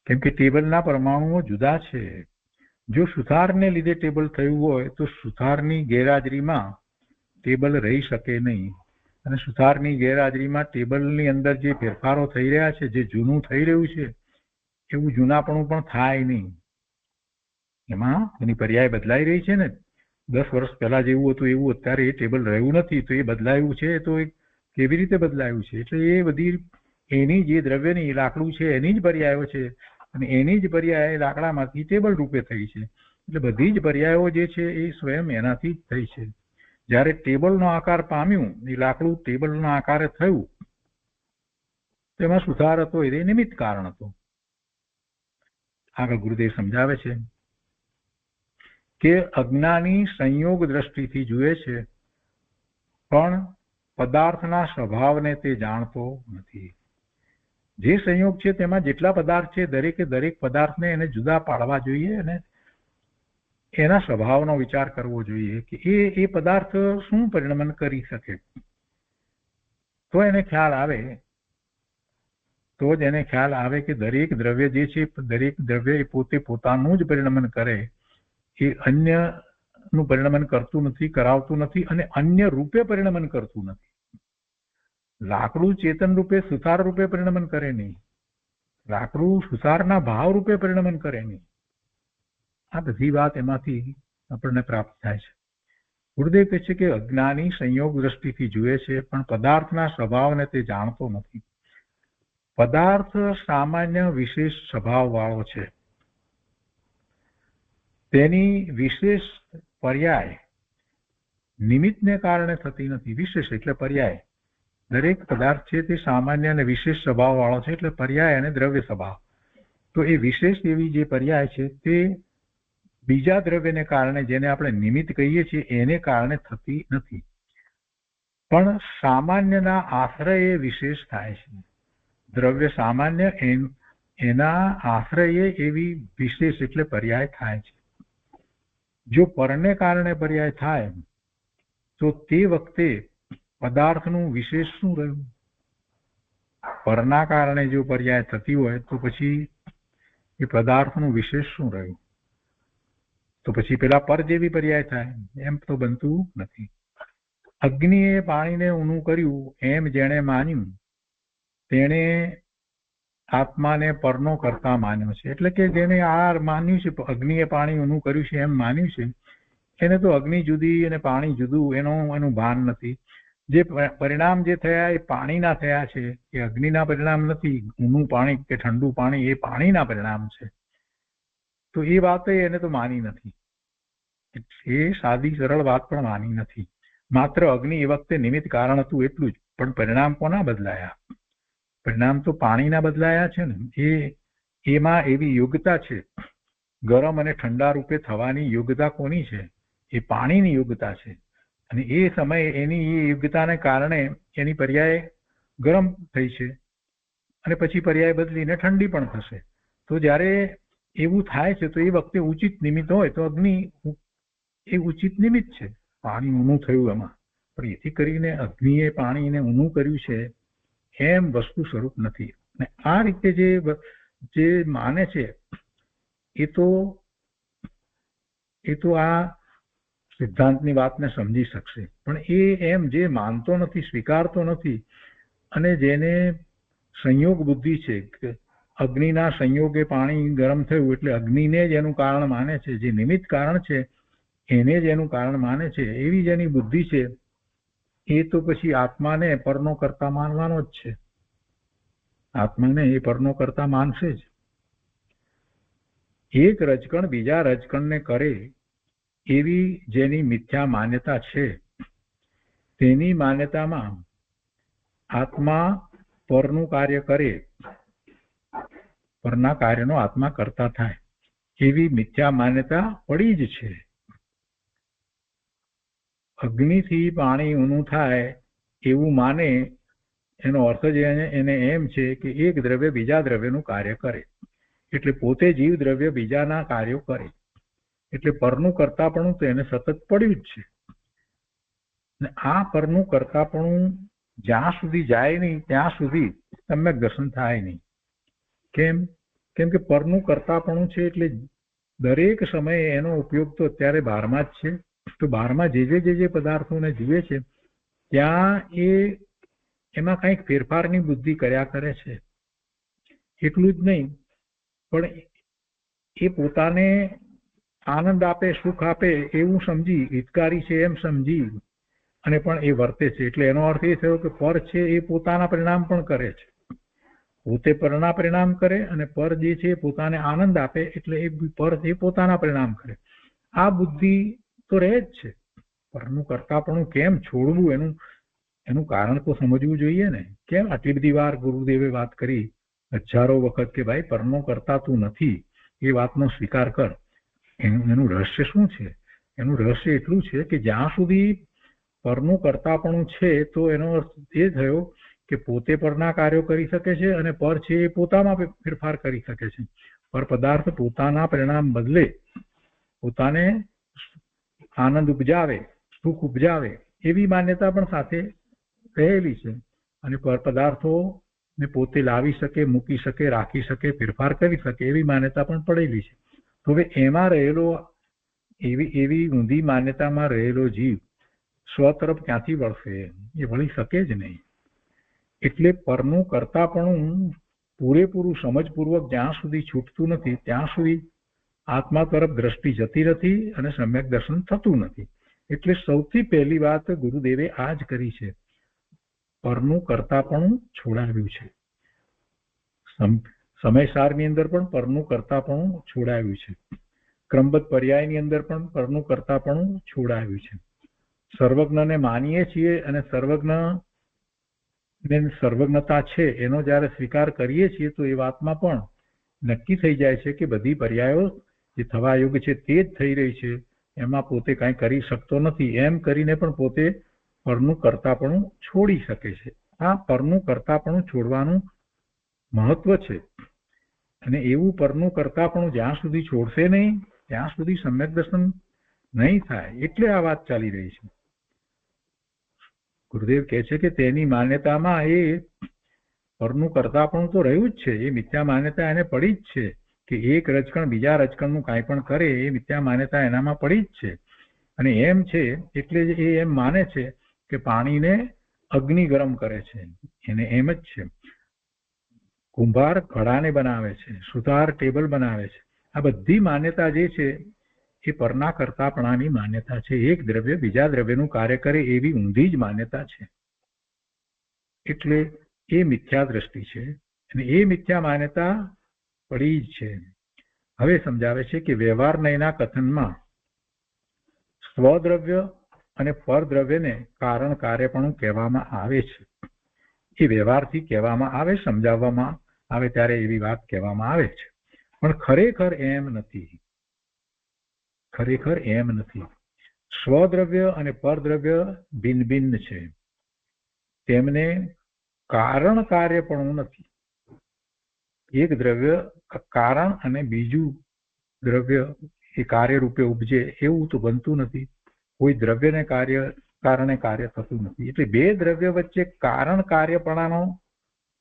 કેમ કે ટેબલના પરમાણુઓ જુદા છે. જો સુથારને લીધે ટેબલ થયું હોય તો સુથારની ગેરહાજરીમાં ટેબલ રહી શકે નહીં, અને સુથારની ગેરહાજરીમાં ટેબલની અંદર જે ફેરફારો થઈ રહ્યા છે, જે જૂનું થઈ રહ્યું છે, એવું જૂનાપણું પણ થાય નહીં. એમાં એની પર્યાય બદલાઈ રહી છે ને. 10 વર્ષ પહેલા જેવું હતું એવું અત્યારે એ ટેબલ રહ્યું નથી, તો એ બદલાયું છે. તો એ કેવી રીતે બદલાયું છે? એટલે એ બધી એની જે દ્રવ્યની લાકડું છે એની જ પર્યાયો છે, અને એની જ પર્યાય લાકડામાંથી ટેબલ રૂપે થઈ છે. એટલે બધી જ પર્યાયો જે છે એ સ્વયં એનાથી જ થઈ છે. જ્યારે ટેબલનો આકાર પામ્યું, એ લાકડું ટેબલના આકારે થયું, તેમાં સુથાર હતો એ નિમિત્ત કારણ હતો. આગળ ગુરુદેવ સમજાવે છે કે અજ્ઞાની સંયોગ દ્રષ્ટિથી જુએ છે, પણ પદાર્થના સ્વભાવને તે જાણતો નથી. જે સંયોગ છે તેમાં જેટલા પદાર્થ છે, દરેકે દરેક પદાર્થને એને જુદા પાડવા જોઈએ અને એના સ્વભાવનો વિચાર કરવો જોઈએ કે એ પદાર્થ શું પરિણમન કરી શકે. તો એને ખ્યાલ આવે કે દરેક દ્રવ્ય જે છે, દરેક દ્રવ્ય એ પોતે પોતાનું જ પરિણમન કરે, એ અન્યનું પરિણમન કરતું નથી, કરાવતું નથી, અને અન્ય રૂપે પરિણમન કરતું નથી. લાકડું ચેતન રૂપે સુથાર રૂપે પરિણમન કરે નહીં, લાકડું સુથારના ભાવ રૂપે પરિણમન કરે નહીં. આ બધી વાત એમાંથી આપણને પ્રાપ્ત થાય છે. ગુરુદેવ કહે છે કે અજ્ઞાની સંયોગ દ્રષ્ટિથી જુએ છે, પણ પદાર્થના સ્વભાવને તે જાણતો નથી. પદાર્થ સામાન્ય વિશેષ સ્વભાવ વાળો છે, તેની વિશેષ પર્યાય નિમિત્તને કારણે થતી નથી. વિશેષ એટલે પર્યાય. દરેક પદાર્થ છે તે સામાન્ય અને વિશેષ સ્વભાવ વાળો છે, એટલે પર્યાય અને દ્રવ્ય સ્વભાવ. તો એ વિશેષ એવી જે પર્યાય છે તે બીજા દ્રવ્યને કારણે, જેને આપણે નિમિત્ત કહીએ છીએ, એને કારણે થતી નથી, પણ સામાન્યના આશ્રયે વિશેષ થાય છે. દ્રવ્ય સામાન્ય, એના આશ્રયે એવી વિશેષ એટલે પર્યાય થાય છે. જો પરને કારણે પર્યાય થાય તો તે વખતે પદાર્થનું વિશેષ શું રહ્યું? પરના કારણે જો પર્યાય થતી હોય તો પછી એ પદાર્થનું વિશેષ શું રહ્યું? તો પછી પેલા પર જેવી પર્યાય થાય, એમ તો બનતું નથી. અગ્નિએ પાણીને ઊનું કર્યું એમ જેણે માન્યું, તેણે આત્માને પરનો કરતા માન્યો છે. એટલે કે જેને આ માન્યું છે, અગ્નિએ પાણી ઊનું કર્યું છે એમ માન્યું છે, એને તો અગ્નિ જુદી અને પાણી જુદું એનું ભાન નથી. જે પરિણામ જે થયા એ પાણીના થયા છે, એ અગ્નિના પરિણામ નથી. ઊનું પાણી કે ઠંડુ પાણી એ પાણીના પરિણામ છે. તો એ વાત એને તો માની નથી. એ સાદી સરળ વાત પણ માની નથી. માત્ર અગ્નિ એ વખતે નિમિત્ત કારણ હતું એટલું જ, પણ પરિણામ કોના બદલાયા? પરિણામ તો પાણીના બદલાયા છે ને. એમાં એવી યોગ્યતા છે, ગરમ અને ઠંડા રૂપે થવાની યોગ્યતા કોની છે? એ પાણીની યોગ્યતા છે. અને એ સમયે એની એ યોગ્યતાને કારણે એની પર્યાય ગરમ થઈ છે, અને પછી પર્યાય બદલીને ઠંડી પણ થશે. તો જ્યારે એવું થાય છે તો એ વખતે ઉચિત નિમિત્ત હોય તો અગ્નિ એ ઉચિત નિમિત્ત છે. પાણી ઊનું થયું એમાં, પણ એથી કરીને અગ્નિએ પાણીને ઊનું કર્યું છે એમ વસ્તુ સ્વરૂપ નથી. અને આ રીતે જે માને છે એ તો આ સિદ્ધાંતની વાતને સમજી શકશે, પણ એ એમ જે માનતો નથી, સ્વીકારતો નથી, અને જેને સંયોગ બુદ્ધિ છે કે અગ્નિના સંયોગે પાણી ગરમ થયું એટલે અગ્નિને જ એનું કારણ માને છે, જે નિમિત્ત કારણ છે એને જ એનું કારણ માને છે, એવી જેની બુદ્ધિ છે એ તો પછી આત્માને પરનો કરતા માનવાનો જ છે. આત્માને એ પરનો કરતા માનશે જ. એક રજકણ બીજા રજકણને કરે એવી જેની મિથ્યા માન્યતા છે, તેની માન્યતામાં આત્મા પરનું કાર્ય કરે, પરના કાર્યનો આત્મા કરતા થાય એવી મિથ્યા માન્યતા પડી જ છે. અગ્નિથી પાણી ઊનું થાય એવું માને એનો અર્થ જ એને એમ છે કે એક દ્રવ્ય બીજા દ્રવ્યનું કાર્ય કરે, એટલે પોતે જીવ દ્રવ્ય બીજાના કાર્યો કરે, એટલે પરનું કરતાપણું તો એને સતત પડ્યું જ છે. આ પરનું કરતાપણું જ્યાં સુધી જાય નહીં ત્યાં સુધી સમ્યક દર્શન થાય નહીં. કેમ કે પરનું કરતાપણું છે એટલે દરેક સમયે એનો ઉપયોગ તો અત્યારે બહારમાં જ છે. તો બહારમાં જે પદાર્થોને જુએ છે ત્યાં એમાં કંઈક ફેરફારની બુદ્ધિ કર્યા કરે છે. એટલું જ નહીં, પણ એ પોતાને આનંદ આપે, સુખ આપે એવું સમજી, હિતકારી છે એમ સમજી અને પણ એ વર્તે છે. એટલે એનો અર્થ એ થયો કે પર છે એ પોતાના પરિણામ પણ કરે છે. પોતે પરના પરિણામ કરે અને પર જે છે એ પોતાને આનંદ આપે, એટલે એ પર એ પોતાના પરિણામ કરે. આ બુદ્ધિ તો રહે જ છે. પરનું કરતાપણું કેમ છોડવું એનું કારણ તો સમજવું જોઈએ ને. કેમ આટલી બધી વાર ગુરુદેવે વાત કરી હજારો વખત કે ભાઈ પરનું કરતા તું નથી, એ વાતનો સ્વીકાર કર. એનું રહસ્ય શું છે? એનું રહસ્ય એટલું છે કે જ્યાં સુધી પરનું કરતાપણું છે તો એનો અર્થ એ થયો કે પોતે પરના કાર્યો કરી શકે છે અને પર છે એ પોતામાં ફેરફાર કરી શકે છે. પર પદાર્થ પોતાના પરિણામ બદલે, પોતાને આનંદ ઉપજાવે, સુખ ઉપજાવે એવી માન્યતા પણ સાથે રહેલી છે. અને પર પદાર્થોને પોતે લાવી શકે, મૂકી શકે, રાખી શકે, ફેરફાર કરી શકે એવી માન્યતા પણ પડેલી છે. તો હવે એમાં રહેલો એવી ઊંધી માન્યતામાં રહેલો જીવ સ્વ તરફ ક્યાંથી વળશે? એ વળી શકે જ નહીં. એટલે પરનું કરતાપણું પૂરેપૂરું સમજપૂર્વક જ્યાં સુધી છૂટતું નથી ત્યાં સુધી આત્મા તરફ દ્રષ્ટિ જતી નથી અને સમ્યક દર્શન થતું નથી. એટલે સૌથી પહેલી વાત ગુરુદેવે આ જ કરી છે, પરનું કરતાપણું છોડાવ્યું છે. સમયસારની અંદર પણ પરનું કરતાપણું છોડાવ્યું છે. ક્રમબદ્ધ પર્યાયની અંદર પણ પરનું કરતાપણું છોડાવ્યું છે. સર્વજ્ઞને માનીએ છીએ અને સર્વજ્ઞતા છે એનો જ્યારે સ્વીકાર કરીએ છીએ તો એ વાતમાં પણ નક્કી થઈ જાય છે કે બધી પર્યાયો જે થવા યોગ્ય છે તે જ થઈ રહી છે, એમાં પોતે કાંઈ કરી શકતો નથી. એમ કરીને પણ પોતે પરનું કરતાપણું છોડી શકે છે. આ પરનું કરતાપણું છોડવાનું મહત્વ છે. અને એવું પરનું કરતાપણું જ્યાં સુધી છોડશે નહીં ત્યાં સુધી સમ્યક દર્શન નહીં થાય. એટલે આ વાત ચાલી રહી છે. ગુરુદેવ કહે છે કે તેની માન્યતામાં એ પરનું કરતાપણું તો રહ્યું જ છે. એ મિથ્યા માન્યતા એને પડી જ છે કે એક રજકણ બીજા રજકણનું કાંઈ પણ કરે એ મિથ્યા માન્યતા એનામાં પડી જ છે. અને એમ છે એટલે જ એ એમ માને છે કે પાણીને અગ્નિ ગરમ કરે છે. એને એમ જ છે. કુંભાર ઘડાને બનાવે છે, સુતાર ટેબલ બનાવે છે. આ બધી માન્યતા જે છે એ પરના કરતાપણાની માન્યતા છે. એક દ્રવ્ય બીજા દ્રવ્યનું કાર્ય કરે એવી ઊંધી જ માન્યતા છે. એટલે એ મિથ્યા દ્રષ્ટિ છે અને એ મિથ્યા માન્યતા પડી જ છે. હવે સમજાવે છે કે વ્યવહારનયના કથનમાં સ્વદ્રવ્ય અને પરદ્રવ્યને કારણ કાર્યપણું કહેવામાં આવે છે. એ વ્યવહારથી કહેવામાં આવે, સમજાવવામાં આવે ત્યારે એવી વાત કહેવામાં આવે છે. પણ ખરેખર એમ નથી. ખરેખર એમ નથી. સ્વદ્રવ્ય અને પરદ્રવ્ય ભિન્ન ભિન્ન છે. તેમને કારણ કાર્યપણું નથી. એક દ્રવ્ય કારણ અને બીજું દ્રવ્ય એ કાર્ય રૂપે ઉપજે એવું તો બનતું નથી. કોઈ દ્રવ્યને કારણે કાર્ય થતું નથી. એટલે બે દ્રવ્ય વચ્ચે કારણ કાર્યપણાનો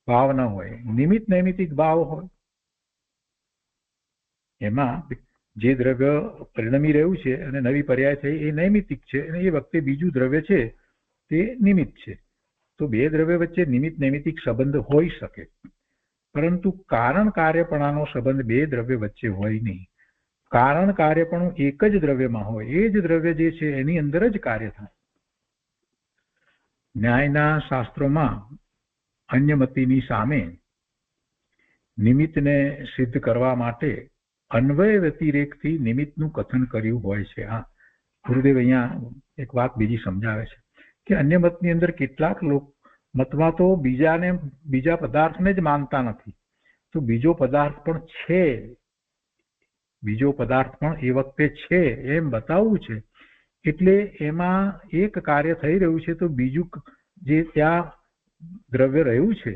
ભાવ ન હોય, નિમિત્ત નૈમિતિક ભાવ હોય. એમાં જે દ્રવ્ય પરિણમી રહ્યું છે અને નવી પર્યાય થઈ એ નૈમિતિક છે અને એ વખતે બીજું દ્રવ્ય છે તે નિમિત્ત છે. તો બે દ્રવ્ય વચ્ચે નિમિત્ત નૈમિતિક સંબંધ હોઈ શકે, પરંતુ કારણ કાર્યપણાનો સંબંધ બે દ્રવ્ય વચ્ચે હોય નહીં. કારણ કાર્ય પણ એક જ દ્રવ્યમાં હોય, એ જ દ્રવ્ય જે છે એની અંદર જ કાર્ય થાય. ન્યાયના શાસ્ત્રોમાં અન્યમતિની સામે નિમિત્તને સિદ્ધ કરવા માટે અન્વય વ્યતિરેકથી નિમિત્તનું કથન કર્યું હોય છે. આ ગુરુદેવ અહીંયા એક વાત બીજી સમજાવે છે કે અન્ય મતની અંદર કેટલાક મતમાં તો બીજા પદાર્થને જ માનતા નથી, તો બીજો પદાર્થ પણ છે, બીજો પદાર્થ પણ એ વખતે છે એમ બતાવવું છે. એટલે એમાં એક કાર્ય થઈ રહ્યું છે તો બીજું જે ત્યાં દ્રવ્ય રહ્યું છે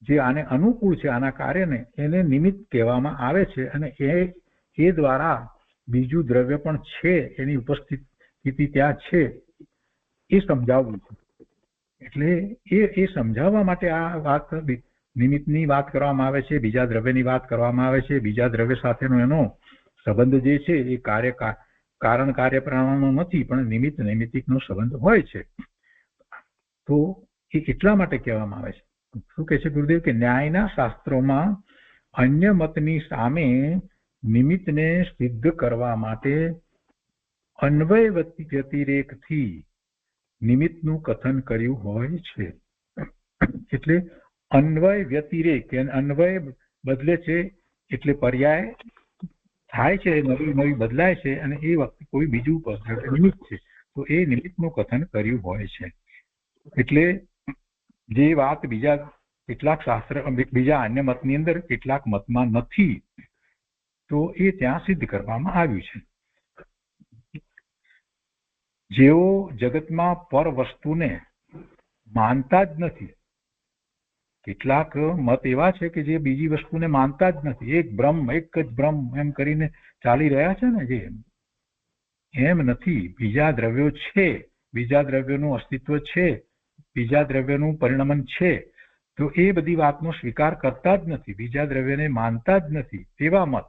જે આને અનુકૂળ છે, આના કાર્યને, એને નિમિત્ત કહેવામાં આવે છે. અને એ દ્વારા બીજું દ્રવ્ય પણ છે, એની ઉપસ્થિતિ ત્યાં છે એ સમજાવવું છે. એટલે એ સમજાવવા માટે આ વાત નિમિત્તની વાત કરવામાં આવે છે, બીજા દ્રવ્યની વાત કરવામાં આવે છે. બીજા દ્રવ્ય સાથેનો એનો સંબંધ જે છે એ કારણ કાર્ય પ્રમાણનો નથી, પણ નિમિત્ત નૈમિત્તિકનો સંબંધ હોય છે. તો એ એટલા માટે કહેવામાં આવે છે. શું કહે છે ગુરુદેવ કે ન્યાયના શાસ્ત્રોમાં અન્ય મતની સામે નિમિત્તને સિદ્ધ કરવા માટે અન્વય વ્યતિરેકથી નિમિત્તનું કથન કર્યું હોય છે. એટલે અન્વય વ્યતિરેક, અન્વય બદલે છે એટલે પર્યાય થાય છે, નવી નવી બદલાય છે, અને એ વખતે કોઈ બીજું નિમિત્ત છે તો એ નિમિત્તનું કથન કર્યું હોય છે. એટલે જે વાત બીજા કેટલાક શાસ્ત્ર, બીજા અન્ય મતની અંદર કેટલાક મતમાં નથી, તો એ ત્યાં સિદ્ધ કરવામાં આવ્યું છે. જેઓ જગતમાં પર વસ્તુને માનતા જ નથી, કેટલાક મત એવા છે કે જે બીજી વસ્તુને માનતા જ નથી, એક જ બ્રહ્મ એમ કરીને ચાલી રહ્યા છે ને, જે એમ નથી. બીજા દ્રવ્યો છે, બીજા દ્રવ્યોનું અસ્તિત્વ છે, બીજા દ્રવ્યનું પરિણમન છે, તો એ બધી વાતનો સ્વીકાર કરતા જ નથી, બીજા દ્રવ્યને માનતા જ નથી, તેવા મત.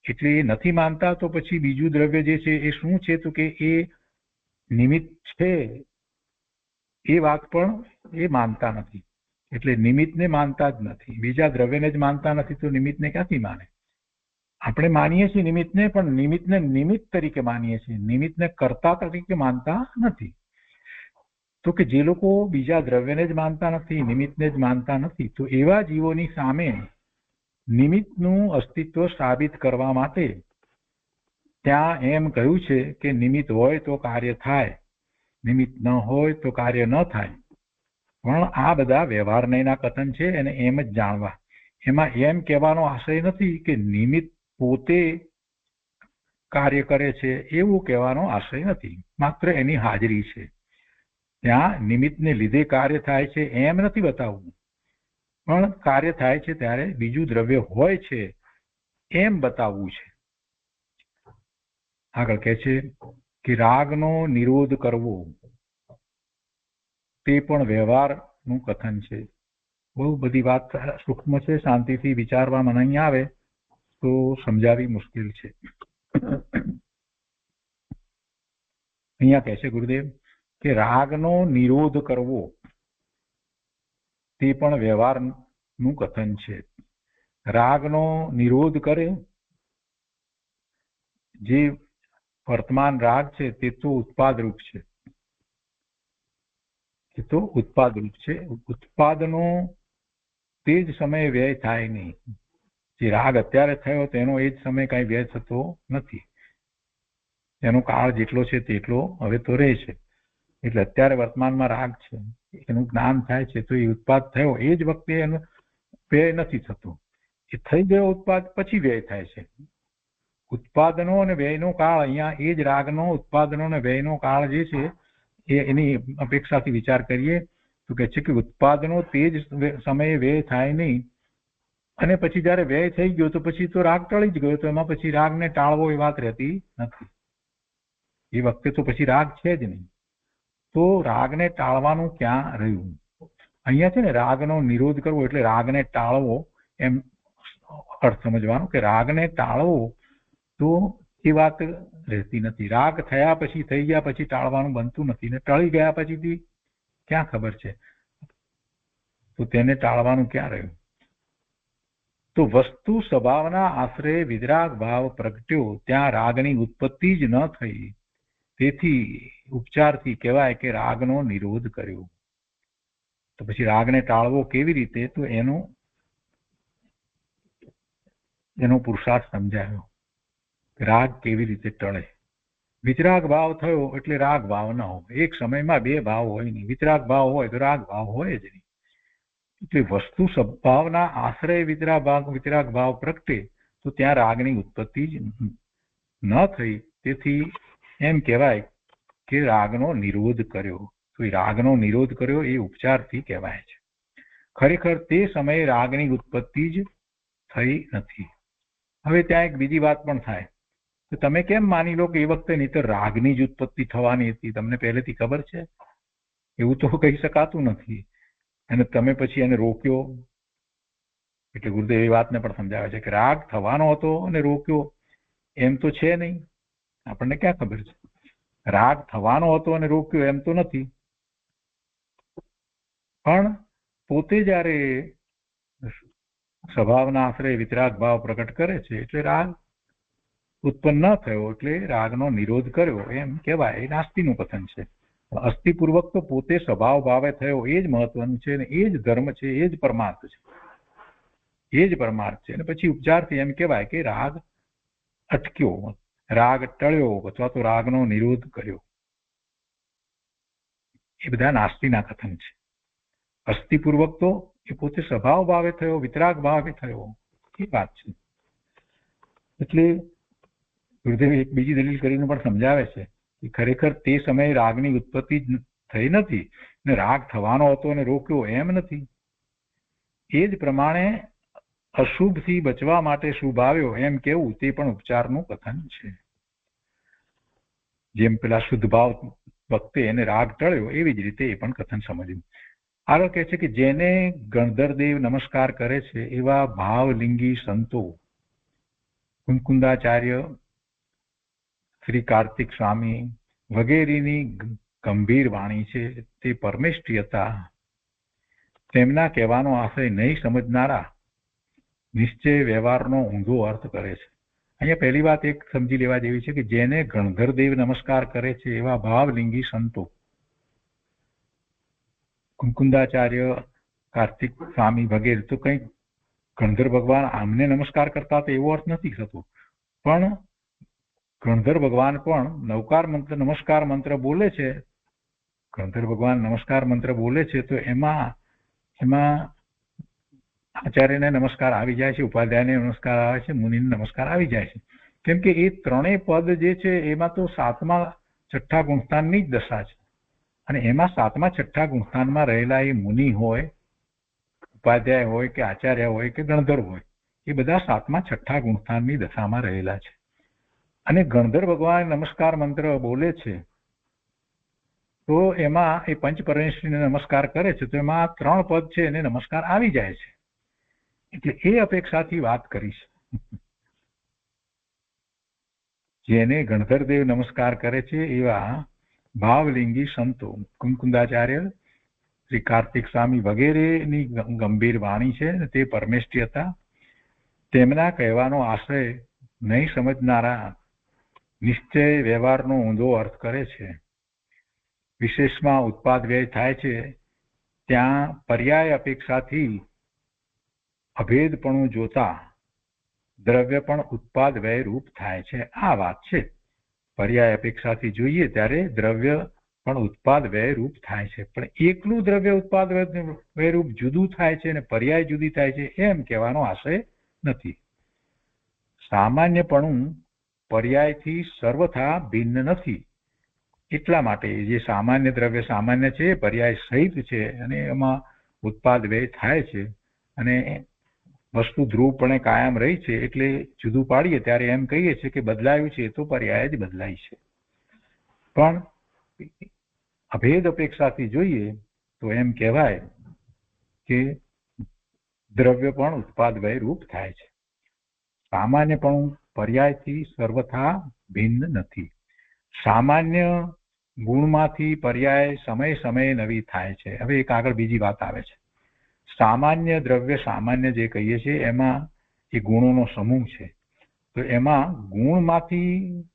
એટલે એ નથી માનતા તો પછી બીજું દ્રવ્ય જે છે એ શું છે, તો કે એ નિમિત્ત છે, એ વાત પણ એ માનતા નથી. એટલે નિમિત્તને માનતા જ નથી, બીજા દ્રવ્યને જ માનતા નથી, તો નિમિત્તને ક્યાંથી માને? આપણે માનીએ છીએ નિમિત્તને, પણ નિમિત્તને નિમિત્ત તરીકે માનીએ છીએ, નિમિત્તને કર્તા તરીકે માનતા નથી. તો કે જે લોકો બીજા દ્રવ્યને જ માનતા નથી, નિમિત્તને જ માનતા નથી, તો એવા જીવોની સામે નિમિત્તનું અસ્તિત્વ સાબિત કરવા માટે ત્યાં એમ કહ્યું છે કે નિમિત્ત હોય તો કાર્ય થાય, નિમિત્ત ન હોય તો કાર્ય ન થાય. પણ આ બધા વ્યવહારનયના કથન છે, એને એમ જ જાણવા. એમાં એમ કહેવાનો આશય નથી કે નિમિત્ત પોતે કાર્ય કરે છે, એવું કહેવાનો આશય નથી, માત્ર એની હાજરી છે. ત્યાં નિમિત્તને લીધે કાર્ય થાય છે એમ નથી બતાવવું, પણ કાર્ય થાય છે ત્યારે બીજું દ્રવ્ય હોય છે એમ બતાવવું છે. આગળ કહે છે કે રાગનો નિરોધ કરવો તે પણ વ્યવહારનું કથન છે. બહુ બધી વાત સૂક્ષ્મ છે, શાંતિથી વિચારવામાં નહીં આવે તો સમજાવી મુશ્કેલ છે. અહીંયા કહે છે ગુરુદેવ કે રાગનો નિરોધ કરવો તે પણ વ્યવહારનું કથન છે. રાગનો નિરોધ કરે, જે વર્તમાન રાગ છે તે તો ઉત્પાદ રૂપ છે, એ તો ઉત્પાદ રૂપ છે. ઉત્પાદનો તે જ સમયે વ્યય થાય નહીં. જે રાગ અત્યારે થયો તેનો એ જ સમય કઈ વ્યય થતો નથી, એનો કાળ જેટલો છે તેટલો હવે તો રહે છે. એટલે અત્યારે વર્તમાનમાં રાગ છે, એનું જ્ઞાન થાય છે, તો એ ઉત્પાદ થયો એ જ વખતે એનો વ્યય નથી થતો. એ થઈ ગયો ઉત્પાદ પછી વ્યય થાય છે. ઉત્પાદનો અને વ્યયનો કાળ, અહીંયા એ જ રાગનો ઉત્પાદનો અને વ્યયનો કાળ જે છે એ એની અપેક્ષાથી વિચાર કરીએ તો કહે છે કે ઉત્પાદનો તે જ સમયે વ્યય થાય નહીં, અને પછી જયારે વ્યય થઈ ગયો તો પછી તો રાગ ટળી જ ગયો, તો એમાં પછી રાગને ટાળવો એ વાત રહેતી નથી. એ વખતે તો પછી રાગ છે જ નહીં, તો રાગને ટાળવાનું ક્યાં રહ્યું? અહીંયા છે ને રાગનો નિરોધ કરવો એટલે રાગને ટાળવો એમ અર્થ સમજવાનો, કે રાગને ટાળવો તો એ વાત રહેતી નથી. રાગ થયા પછી, થઈ ગયા પછી ટાળવાનું બનતું નથી, ને ટળી ગયા પછીથી ક્યાં ખબર છે, તો તેને ટાળવાનું ક્યાં રહ્યું? તો વસ્તુ સ્વભાવના આશ્રય વિતરાગ ભાવ પ્રગટ્યો, ત્યાં રાગની ઉત્પત્તિ જ ન થઈ, તેથી ઉપચારથી કહેવાય કે રાગનો નિરોધ કર્યો. તો પછી રાગને ટાળવો કેવી રીતે, તો એનો પુરુષાર્થ સમજાયો. રાગ કેવી રીતે ટળે. વિતરાગ ભાવ થયો એટલે રાગ ભાવ ન હોય. એક સમયમાં બે ભાવ હોય નહીં. વિતરાગ ભાવ હોય તો રાગ ભાવ હોય જ નહીં. એટલે વસ્તુ સ્વભાવના આશ્રય વિતરાગ ભાવ પ્રગટે તો ત્યાં રાગની ઉત્પત્તિ જ ન થઈ, તેથી એમ કહેવાય કે રાગનો નિરોધ કર્યો. તો એ રાગનો નિરોધ કર્યો એ ઉપચારથી કહેવાય છે. ખરેખર તે સમયે રાગની ઉત્પત્તિ જ થઈ નથી. હવે ત્યાં એક બીજી વાત પણ થાય, તો તમે કેમ માની લો કે એ વખતે નહીંતર રાગની જ ઉત્પત્તિ થવાની હતી? તમને પહેલેથી ખબર છે? એવું તો કહી શકાતું નથી. અને તમે પછી એને રોક્યો. એટલે ગુરુદેવ એ વાતને પણ સમજાવે છે કે રાગ થવાનો હતો અને રોક્યો એમ તો છે નહીં. આપણને ક્યાં ખબર છે? રાગ થવાનો હતો અને રોક્યો એમ તો નથી. પણ પોતે જ્યારે સ્વભાવના આશ્રય વિતરાગ ભાવ પ્રકટ કરે છે એટલે રાગ ઉત્પન્ન ન થયો એટલે રાગનો નિરોધ કર્યો એમ કહેવાય. એ નાસ્તિનું કથન છે. અસ્થિપૂર્વક તો પોતે સ્વભાવ ભાવે થયો એ જ મહત્વનું છે, અને એ જ ધર્મ છે, એ જ પરમાર્થ છે, એ જ પરમાર્થ છે. અને પછી ઉપચારથી એમ કહેવાય કે રાગ અટક્યો, રાગ ટળ્યો અથવા તો રાગનો નિરોધ કર્યો. એ બધા નાસ્તિના કથન છે. અસ્થિપૂર્વક તો એ પોતે સ્વભાવ ભાવે થયો, વિતરાગ ભાવે થયો, એ વાત છે. એટલે ગુરુદેવ એક બીજી દલીલ કરીને પણ સમજાવે છે કે ખરેખર તે સમયે રાગની ઉત્પત્તિ થઈ નથી ને રાગ થવાનો હતો અને રોક્યો એમ નથી. એ જ પ્રમાણે અશુભથી બચવા માટે શુભ આવ્યો એમ કેવું તે પણ ઉપચારનું કથન છે. જેમ પેલા શુદ્ધ ભાવ વખતે એને રાગ ટળ્યો એવી જ રીતે એ પણ કથન સમજ્યું. આગળ કહે છે કે જેને ગણધરદેવ નમસ્કાર કરે છે એવા ભાવલિંગી સંતો, કુંકુંદાચાર્ય, શ્રી કાર્તિક સ્વામી વગેરેની ગંભીર વાણી છે તે પરમેષ્ઠી હતા. તેમના કહેવાનો આશય નહીં સમજનારા નિશ્ચય વ્યવહારનો ઊંધો અર્થ કરે છે. અહીંયા પહેલી વાત એક સમજી લેવા જેવી છે કે જેને ગણધરદેવ નમસ્કાર કરે છે એવા ભાવલિંગી સંતો, કુંકુંદાચાર્ય, કાર્તિક સ્વામી વગેરે, તો કંઈક ગણધર ભગવાન આમને નમસ્કાર કરતા તો એવો અર્થ નથી થતો. પણ ગણધર ભગવાન પણ નમસ્કાર મંત્ર બોલે છે. ગણધર ભગવાન નમસ્કાર મંત્ર બોલે છે તો એમાં આચાર્યને નમસ્કાર આવી જાય છે, ઉપાધ્યાયને નમસ્કાર આવે છે, મુનિને નમસ્કાર આવી જાય છે. કેમ કે એ ત્રણેય પદ જે છે એમાં તો સાતમા છઠ્ઠા ગુણસ્થાનની જ દશા છે. અને એમાં સાતમા છઠ્ઠા ગુણસ્થાનમાં રહેલા એ મુનિ હોય, ઉપાધ્યાય હોય કે આચાર્ય હોય કે ગણધર હોય, એ બધા સાતમા છઠ્ઠા ગુણસ્થાનની દશામાં રહેલા છે. અને ગણધર ભગવાન નમસ્કાર મંત્ર બોલે છે તો એમાં એ પંચ પરમેશ્વરીને નમસ્કાર કરે છે તો એમાં 3 પદ છે એને નમસ્કાર આવી જાય છે. એટલે એ અપેક્ષાથી વાત કરીશ. જેને ગણધરદેવ નમસ્કાર કરે છે એવા ભાવલિંગી સંતો, કુંકુંદાચાર્ય, શ્રી કાર્તિક સ્વામી વગેરેની ગંભીર વાણી છે તે પરમેષ્ઠી હતા. તેમના કહેવાનો આશય નહીં સમજનારા નિશ્ચય વ્યવહારનો ઊંધો અર્થ કરે છે. વિશેષમાં ઉત્પાદ વ્યય થાય છે ત્યાં પર્યાય અપેક્ષાથી અભેદપણું જોતા દ્રવ્ય પણ ઉત્પાદ વ્યય રૂપ થાય છે. આ વાત છે. પર્યાય અપેક્ષાથી જોઈએ ત્યારે દ્રવ્ય પણ ઉત્પાદ વ્યય રૂપ થાય છે. પણ એકલું દ્રવ્ય ઉત્પાદ વ્યય રૂપ જુદું થાય છે અને પર્યાય જુદી થાય છે એમ કહેવાનો આશય નથી. સામાન્યપણું પર્યાયથી સર્વથા ભિન્ન નથી. એટલા માટે જે સામાન્ય દ્રવ્ય સામાન્ય છે, પર્યાય સહિત છે અને એમાં ઉત્પાદ વ્યય થાય છે અને વસ્તુ ધ્રુવપણે કાયમ રહી છે. એટલે જુદું પાડીએ ત્યારે એમ કહીએ છીએ કે બદલાયું છે તો પર્યાય જ બદલાય છે. પણ અભેદ અપેક્ષાથી જોઈએ તો એમ કહેવાય કે દ્રવ્ય પણ ઉત્પાદ વ્યય રૂપ થાય છે. સામાન્યપણું પર્યાયથી સર્વથા ભિન્ન નથી. સામાન્ય ગુણમાંથી પર્યાય સમય સમયે નવી થાય છે. હવે એક આગળ બીજી વાત આવે છે. સામાન્ય દ્રવ્ય સામાન્ય જે કહીએ છીએ એમાં એ ગુણોનો સમૂહ છે. તો એમાં ગુણમાંથી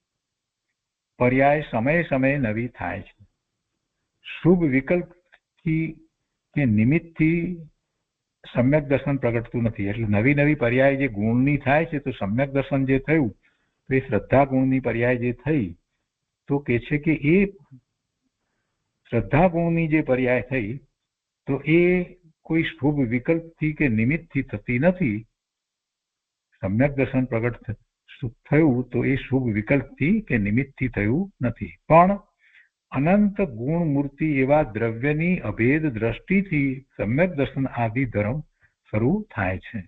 પર્યાય સમયે સમયે નવી થાય છે. શુભ વિકલ્પથી કે નિમિત્તથી સમ્યક દર્શન પ્રગટતું નથી. એટલે નવી નવી પર્યાય જે ગુણની થાય છે, તો સમ્યક દર્શન જે થયું તો એ શ્રદ્ધા ગુણની પર્યાય જે થઈ, તો કે છે કે એ શ્રદ્ધા ગુણની જે પર્યાય થઈ તો એ કોઈ શુભ વિકલ્પથી કે નિમિત્તથી થતી નથી. સમ્યક દર્શન પ્રગટ થયું તો એ શુભ વિકલ્પથી કે નિમિત્તથી થયું નથી, પણ અનંત ગુણ મૂર્તિ એવા દ્રવ્યની અભેદ દ્રષ્ટિથી સમ્યક દર્શન આદિ ધર્મ શરૂ થાય છે.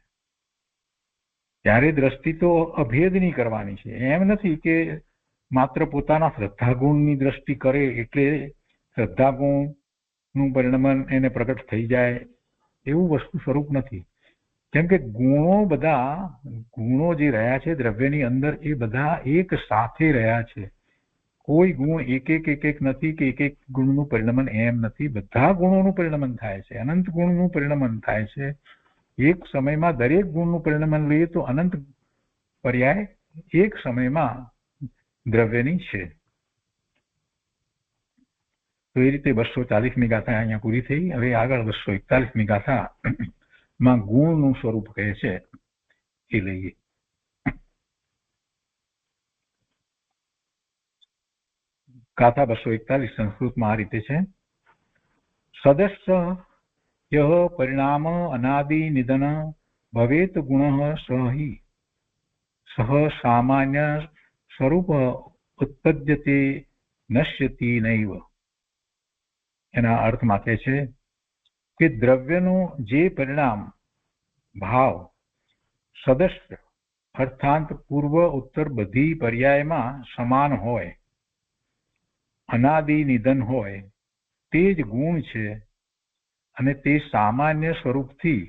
ત્યારે દ્રષ્ટિ તો અભેદની કરવાની છે. એમ નથી કે માત્ર પોતાના શ્રદ્ધા ગુણની દ્રષ્ટિ કરે એટલે શ્રદ્ધા ગુણનું પરિણમન એને પ્રગટ થઈ જાય, એવું વસ્તુ સ્વરૂપ નથી. કેમ કે ગુણો જે રહ્યા છે દ્રવ્યની અંદર, એ બધા એક સાથે રહ્યા છે. કોઈ ગુણ એક એક નથી કે એક ગુણનું પરિણમન એમ નથી. બધા ગુણોનું પરિણમન થાય છે, અનંત ગુણનું પરિણમન થાય છે. એક સમયમાં દરેક ગુણનું પરિણમન લઈએ તો અનંત પર્યાય એક સમયમાં દ્રવ્યની છે. તો એ રીતે 240મી ગાથા અહીંયા પૂરી થઈ. હવે આગળ 241મી ગાથા માં ગુણનું સ્વરૂપ કહે છે એ લઈએ. ગાથા 241 સંસ્કૃતમાં આ રીતે છે. સદસ્ય યહ પરિણામ અનાદિ નિધન ભવેત ગુણ સહ સામાન્ય સ્વરૂપ ઉત્પદ્યતે નશ્યતિ નૈવ. એના અર્થમાં કહે છે કે દ્રવ્યનું જે પરિણામ ભાવ સદસ્ય અર્થાંત પૂર્વ ઉત્તર બધી પર્યાયમાં સમાન હોય, અનાદિ નિધન હોય, તે જ ગુણ છે અને તે સામાન્ય સ્વરૂપથી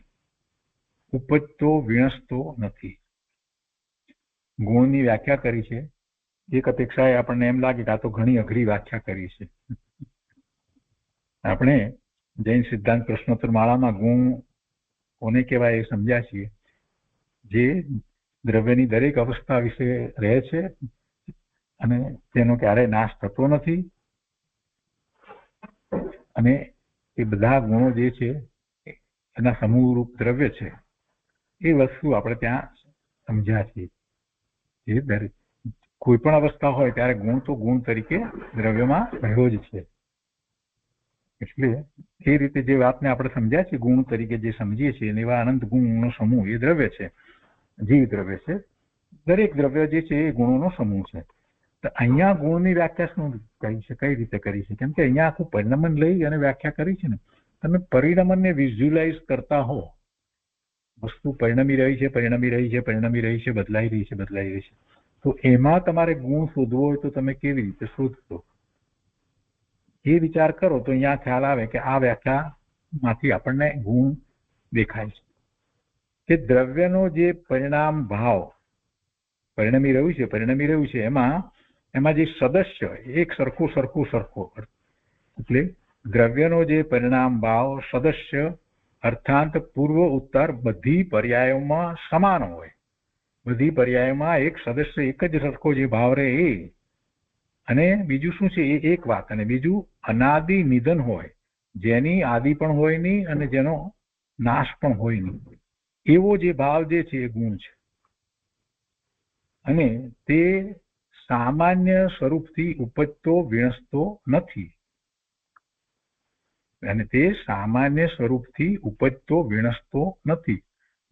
ઉપજતો વિણસતો નથી. ગુણની વ્યાખ્યા કરી છે. એક અપેક્ષાએ આપણને એમ લાગે કે આ તો ઘણી અઘરી વ્યાખ્યા કરી છે. આપણે જૈન સિદ્ધાંત પ્રશ્નોત્તર માળામાં ગુણ કોને કહેવાય એ સમજ્યા છીએ. જે દ્રવ્યની દરેક અવસ્થા વિશે રહે છે અને તેનો ક્યારેય નાશ થતો નથી, અને એ બધા ગુણો જે છે એના સમૂહરૂપ દ્રવ્ય છે. એ વસ્તુ આપણે ત્યાં સમજ્યા છીએ. એ દરેક કોઈ પણ અવસ્થા હોય ત્યારે ગુણ તો ગુણ તરીકે દ્રવ્યમાં રહ્યો જ છે. એટલે એ રીતે જે વાતને આપણે સમજ્યા છીએ ગુણ તરીકે જે સમજીએ છીએ એવા અનંત ગુણનો સમૂહ એ દ્રવ્ય છે, જીવ દ્રવ્ય છે. દરેક દ્રવ્ય જે છે એ ગુણોનો સમૂહ છે. તો અહીંયા ગુણની વ્યાખ્યા શું કરી છે, કઈ રીતે કરી છે? કેમ કે અહીંયા આખું પરિણમન લઈ અને વ્યાખ્યા કરી છે ને. તમે પરિણમનને વિઝ્યુલાઇઝ કરતા હો, વસ્તુ પરિણમી રહી છે, પરિણમી રહી છે, પરિણમી રહી છે, બદલાઈ રહી છે, બદલાઈ રહી છે, તો એમાં તમારે ગુણ શોધવો હોય તો તમે કેવી રીતે શોધશો? એ વિચાર કરો તો અહીંયા ખ્યાલ આવે કે આ વ્યાખ્યામાંથી આપણને ગુણ દેખાય છે કે દ્રવ્યનો જે પરિણામ ભાવ પરિણમી રહ્યું છે એમાં જે સદસ્ય એક સરખો એટલે દ્રવ્યનો જે પરિણામ ભાવ સદસ્ય અર્થાંત પૂર્વ ઉત્તર બધી પર્યાયોમાં સમાન હોય. બધી પર્યાયોમાં એક સદસ્ય એક જ સરખો જે ભાવ રહે એ, અને બીજું શું છે એ એક વાત, અને બીજું અનાદિ નિધન હોય, જેની આદિ પણ હોય નહીં અને જેનો નાશ પણ હોય નહીં, એવો જે ભાવ જે છે એ ગુણ છે. અને તે સામાન્ય સ્વરૂપથી ઉપજતો વિણસતો નથી. અને તે સામાન્ય સ્વરૂપથી ઉપજતો વિણસતો નથી.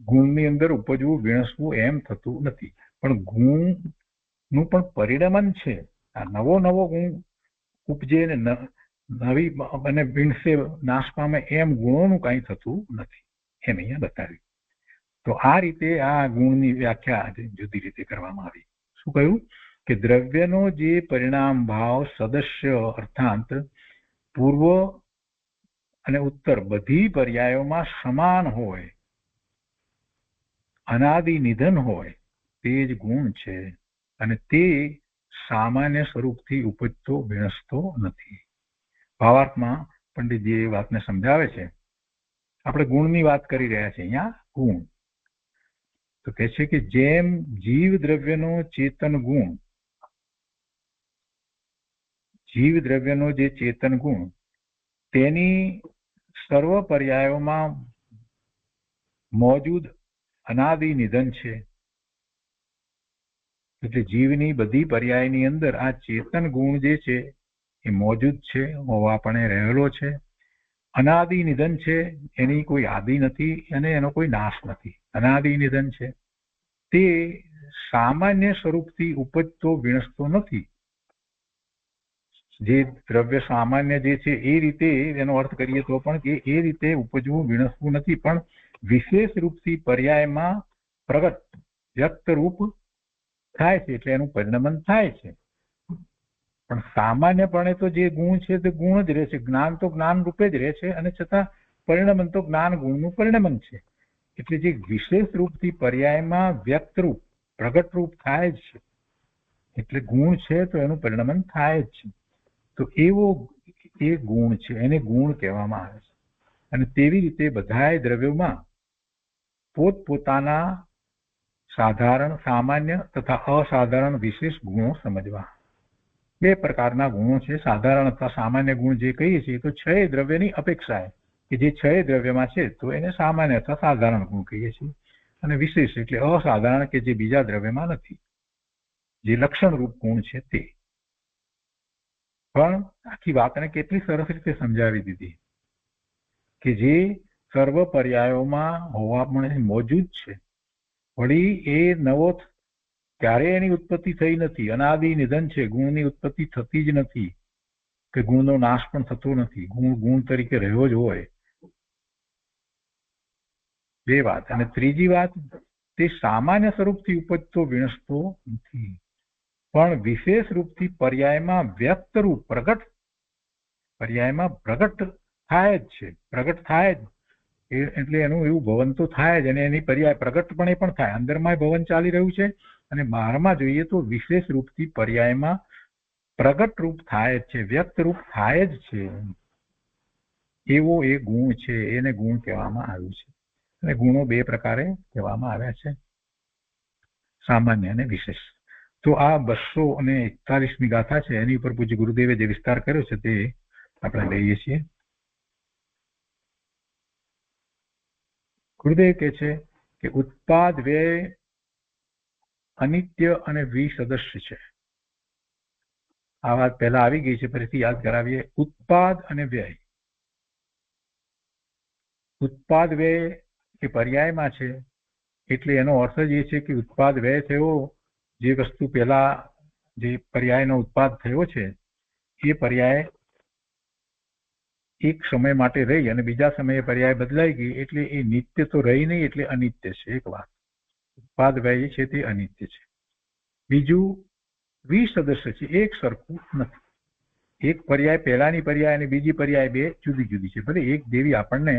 ગુણની અંદર ઉપજવું વિણસવું એમ થતું નથી. પણ ગુણનું પણ પરિણમન છે. આ નવો ગુણ ઉપજે ને નવી અને વિણસે નાશ પામે એમ ગુણોનું કાંઈ થતું નથી, એમ અહીંયા બતાવ્યું. તો આ રીતે આ ગુણની વ્યાખ્યા જુદી રીતે કરવામાં આવી. શું કહ્યું કે દ્રવ્યનો જે પરિણામ ભાવ સદસ્ય અર્થાંત પૂર્વ અને ઉત્તર બધી પર્યાયોમાં સમાન હોય, અનાદિ નિધન હોય, તે જ ગુણ છે અને તે સામાન્ય સ્વરૂપથી ઉપજતો વિણસતો નથી. ભાવાર્થમાં પંડિતજી એ વાતને સમજાવે છે. આપણે ગુણની વાત કરી રહ્યા છીએ અહીંયા. ગુણ તો કહે છે કે જેમ જીવ દ્રવ્યનો ચેતન ગુણ, જીવ દ્રવ્યનો જે ચેતન ગુણ તેની સર્વ પર્યાયોમાં મોજૂદ અનાદિ નિધન છે. એટલે જીવની બધી પર્યાયની અંદર આ ચેતન ગુણ જે છે એ મોજૂદ છે, હોવાપણે રહેલો છે, અનાદિ નિધન છે, એની કોઈ આદિ નથી અને એનો કોઈ નાશ નથી, અનાદિ નિધન છે. તે સામાન્ય સ્વરૂપથી ઉપજતો વિણસતો નથી. જે દ્રવ્ય સામાન્ય જે છે એ રીતે એનો અર્થ કરીએ તો પણ કે એ રીતે ઉપજવું વિણસવું નથી, પણ વિશેષ રૂપથી પર્યાયમાં પ્રગટ વ્યક્ત રૂપ થાય છે, એટલે એનું પરિણમન થાય છે. પણ સામાન્યપણે તો જે ગુણ છે તે ગુણ જ રહે છે, જ્ઞાન તો જ્ઞાન રૂપે જ રહે છે, અને છતાં પરિણમન તો જ્ઞાન ગુણનું પરિણમન છે. એટલે જે વિશેષ રૂપથી પર્યાયમાં વ્યક્ત રૂપ પ્રગટ રૂપ થાય જ છે, એટલે ગુણ છે તો એનું પરિણમન થાય જ છે. તો એવો એ ગુણ છે, એને ગુણ કહેવામાં આવે છે. અને તેવી રીતે બધાય દ્રવ્યોમાં પોતપોતાના સાધારણ, સામાન્ય તથા અસાધારણ વિશેષ ગુણો સમજવા. બે પ્રકારના ગુણો છે, સાધારણ અથવા સામાન્ય ગુણ જે કહીએ છીએ તો 6 દ્રવ્યની અપેક્ષાએ કે જે 6 દ્રવ્યમાં છે તો એને સામાન્ય અથવા સાધારણ ગુણ કહીએ છીએ, અને વિશેષ એટલે અસાધારણ કે જે બીજા દ્રવ્યમાં નથી, જે લક્ષણ રૂપ ગુણ છે તે. પણ આખી વાતને કેટલી સરસ રીતે સમજાવી દીધી કે જે સર્વ પર્યાયોમાં હોવાપણે મોજૂદ છે, વળી એ નવો ક્યારે એની ઉત્પત્તિ થઈ નથી, અનાદિ નિધન છે, ગુણની ઉત્પત્તિ થતી જ નથી, કે ગુણનો નાશ પણ થતો નથી, ગુણ ગુણ તરીકે રહ્યો જ હોય. બે વાત. અને ત્રીજી વાત, તે સામાન્ય સ્વરૂપથી ઉપજતો વિણસતો નથી, પણ વિશેષ રૂપથી પર્યાયમાં વ્યક્ત રૂપ પ્રગટ, પર્યાયમાં પ્રગટ થાય જ છે, પ્રગટ થાય જ, એટલે એનું એવું ભવન તો થાય જ, અને એની પર્યાય પ્રગટપણે પણ થાય. અંદરમાં ભવન ચાલી રહ્યું છે અને બહારમાં જોઈએ તો વિશેષ રૂપથી પર્યાયમાં પ્રગટ રૂપ થાય જ છે, વ્યક્ત રૂપ થાય જ છે. એવો એ ગુણ છે, એને ગુણ કહેવામાં આવ્યું છે. અને ગુણો બે પ્રકારે કહેવામાં આવ્યા છે, સામાન્ય અને વિશેષ. તો આ 241મી ગાથા છે, એની ઉપર પૂજ્ય ગુરુદેવે જે વિસ્તાર કર્યો છે તે આપણે લઈએ છીએ. ગુરુદેવ કહે છે કે ઉત્પાદ વ્યય અનિત્ય અને વિસદૃશ્ય છે. આ વાત પહેલા આવી ગઈ છે, ફરીથી યાદ કરાવીએ. ઉત્પાદ અને વ્યય. ઉત્પાદ વ્યય એ પર્યાયમાં છે, એટલે એનો અર્થ જ એ છે કે ઉત્પાદ વ્યય થયો, જે વસ્તુ પહેલા જે પર્યાયનો ઉત્પાદ થયો છે એ પર્યાય એક સમય માટે રહી અને બીજા સમયે પર્યાય બદલાઈ ગઈ, એટલે એ નિત્ય તો રહી નહીં, એટલે અનિત્ય છે. એક વાત, ઉત્પાદ વ્યય છે તે અનિત્ય છે. બીજું વિસદૃશ્ય છે, એક સરખું નથી. એક પર્યાય પહેલાની પર્યાય અને બીજી પર્યાય બે જુદી જુદી છે. ભલે એક દેવી આપણને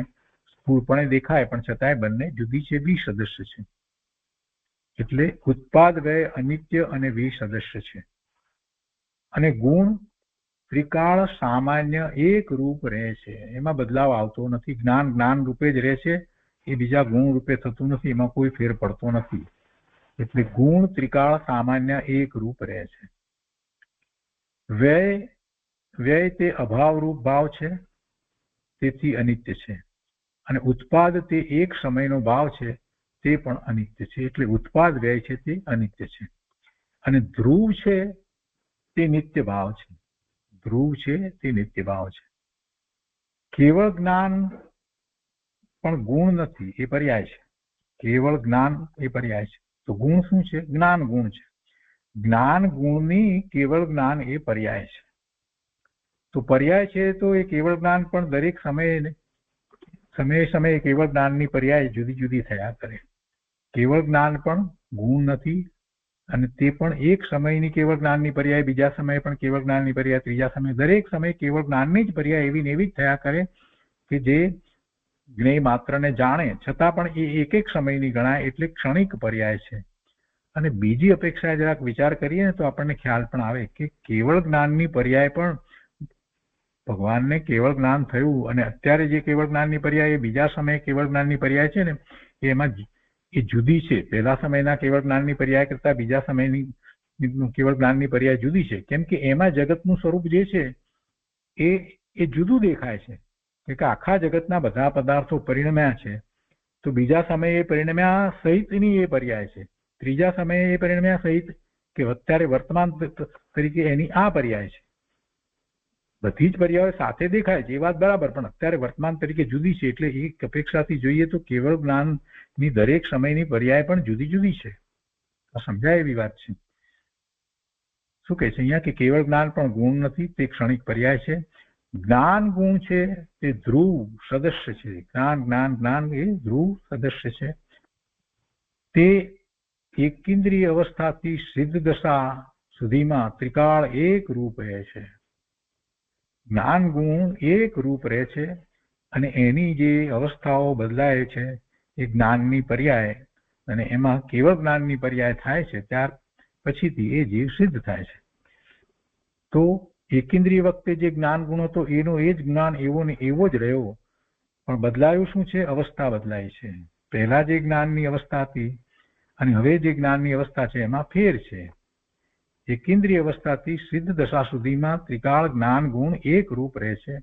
સ્થૂળપણે દેખાય પણ છતાંય બંને જુદી છે, વિસદૃશ્ય છે. એટલે ઉત્પાદ વ્યય અનિત્ય અને વિસદૃશ્ય છે. અને ગુણ ત્રિકાળ સામાન્ય એક રૂપ રહે છે, એમાં બદલાવ આવતો નથી. જ્ઞાન જ્ઞાન રૂપે જ રહે છે, એ બીજા ગુણ રૂપે થતું નથી, એમાં કોઈ ફેર પડતો નથી. એટલે ગુણ ત્રિકાળ સામાન્ય એક રૂપ રહે છે. વ્યય વ્યય તે અભાવ રૂપ ભાવ છે, તેથી અનિત્ય છે. અને ઉત્પાદ તે એક સમયનો ભાવ છે, તે પણ અનિત્ય છે. એટલે ઉત્પાદ વ્યય છે તે અનિત્ય છે. અને ધ્રુવ છે તે નિત્ય ભાવ છે. ધ્રુવ છે તે નિત્ય ભાવ છે. કેવળ જ્ઞાન પણ ગુણ નથી, એ પર્યાય છે. કેવળ જ્ઞાન એ પર્યાય છે. તો ગુણ શું છે? જ્ઞાન ગુણ છે. જ્ઞાન ગુણની કેવળ જ્ઞાન એ પર્યાય છે. તો પર્યાય છે તો એ કેવળ જ્ઞાન પણ દરેક સમયે કેવળ જ્ઞાનની પર્યાય જુદી જુદી થયા કરે. કેવળ જ્ઞાન પણ ગુણ નથી, અને તે પણ એક સમયની કેવળ જ્ઞાનની પર્યાય, બીજા સમયે પણ કેવળ જ્ઞાનની પર્યાય, ત્રીજા સમયે, દરેક સમયે કેવળ જ્ઞાનની જ પર્યાય એવી ને એવી જ થયા કરે કે જે જ્ઞેય માત્રને જાણે છતાં પણ એ એક એક સમયની ગણાય, એટલે ક્ષણિક પર્યાય છે. અને બીજી અપેક્ષાએ જરાક વિચાર કરીએ ને તો આપણને ખ્યાલ પણ આવે કે કેવળ જ્ઞાનની પર્યાય પણ ભગવાનને કેવળ જ્ઞાન થયું, અને અત્યારે જે કેવળ જ્ઞાનની પર્યાય એ બીજા સમયે કેવળ જ્ઞાનની પર્યાય છે ને, એમાં એ જુદી છે. પહેલા સમયના કેવળ જ્ઞાનની પર્યાય કરતા બીજા સમયની કેવળ જ્ઞાનની પર્યાય જુદી છે. કેમ કે એમાં જગતનું સ્વરૂપ જે છે એ જુદું દેખાય છે કે આખા જગતના બધા પદાર્થો પરિણમ્યા છે, તો બીજા સમયે પરિણમ્યા સહિતની એ પર્યાય છે. ત્રીજા સમયે એ પરિણમ્યા સહિત કે અત્યારે વર્તમાન તરીકે એની આ પર્યાય છે. બધી જ પર્યાયો સાથે દેખાય છે એ વાત બરાબર, પણ અત્યારે વર્તમાન તરીકે જુદી છે. એટલે એક અપેક્ષાથી જોઈએ તો કેવળ જ્ઞાનની દરેક સમયની પર્યાય પણ જુદી જુદી છે. આ સમજાય એવી વાત છે. શું કહે છે અહીંયા કે કેવળ જ્ઞાન પણ ગુણ નથી, તે ક્ષણિક પર્યાય છે. જ્ઞાન ગુણ છે તે ધ્રુવ સદસ્ય છે. જ્ઞાન જ્ઞાન જ્ઞાન એ ધ્રુવ સદસ્ય છે. તે એકેન્દ્રિય અવસ્થાથી સિદ્ધ દશા સુધીમાં ત્રિકાળ એક રૂપ રહે છે. જ્ઞાન ગુણ એક રૂપ રહે છે અને એની જે અવસ્થાઓ બદલાય છે એ જ્ઞાનની પર્યાય, અને એમાં કેવળ જ્ઞાનની પર્યાય થાય છે ત્યાર પછીથી એ જીવ સિદ્ધ થાય છે. તો એકેન્દ્રિય વખતે જે જ્ઞાન ગુણ હતો એનો એ જ જ્ઞાન એવો ને એવો જ રહ્યો, પણ બદલાયું શું છે? અવસ્થા બદલાય છે. પહેલા જે જ્ઞાનની અવસ્થા હતી અને હવે જે જ્ઞાનની અવસ્થા છે એમાં ફેર છે. એકેન્દ્રિય અવસ્થાથી સિદ્ધ દશા સુધીમાં ત્રિકાળ જ્ઞાન ગુણ એક રૂપ રહે છે.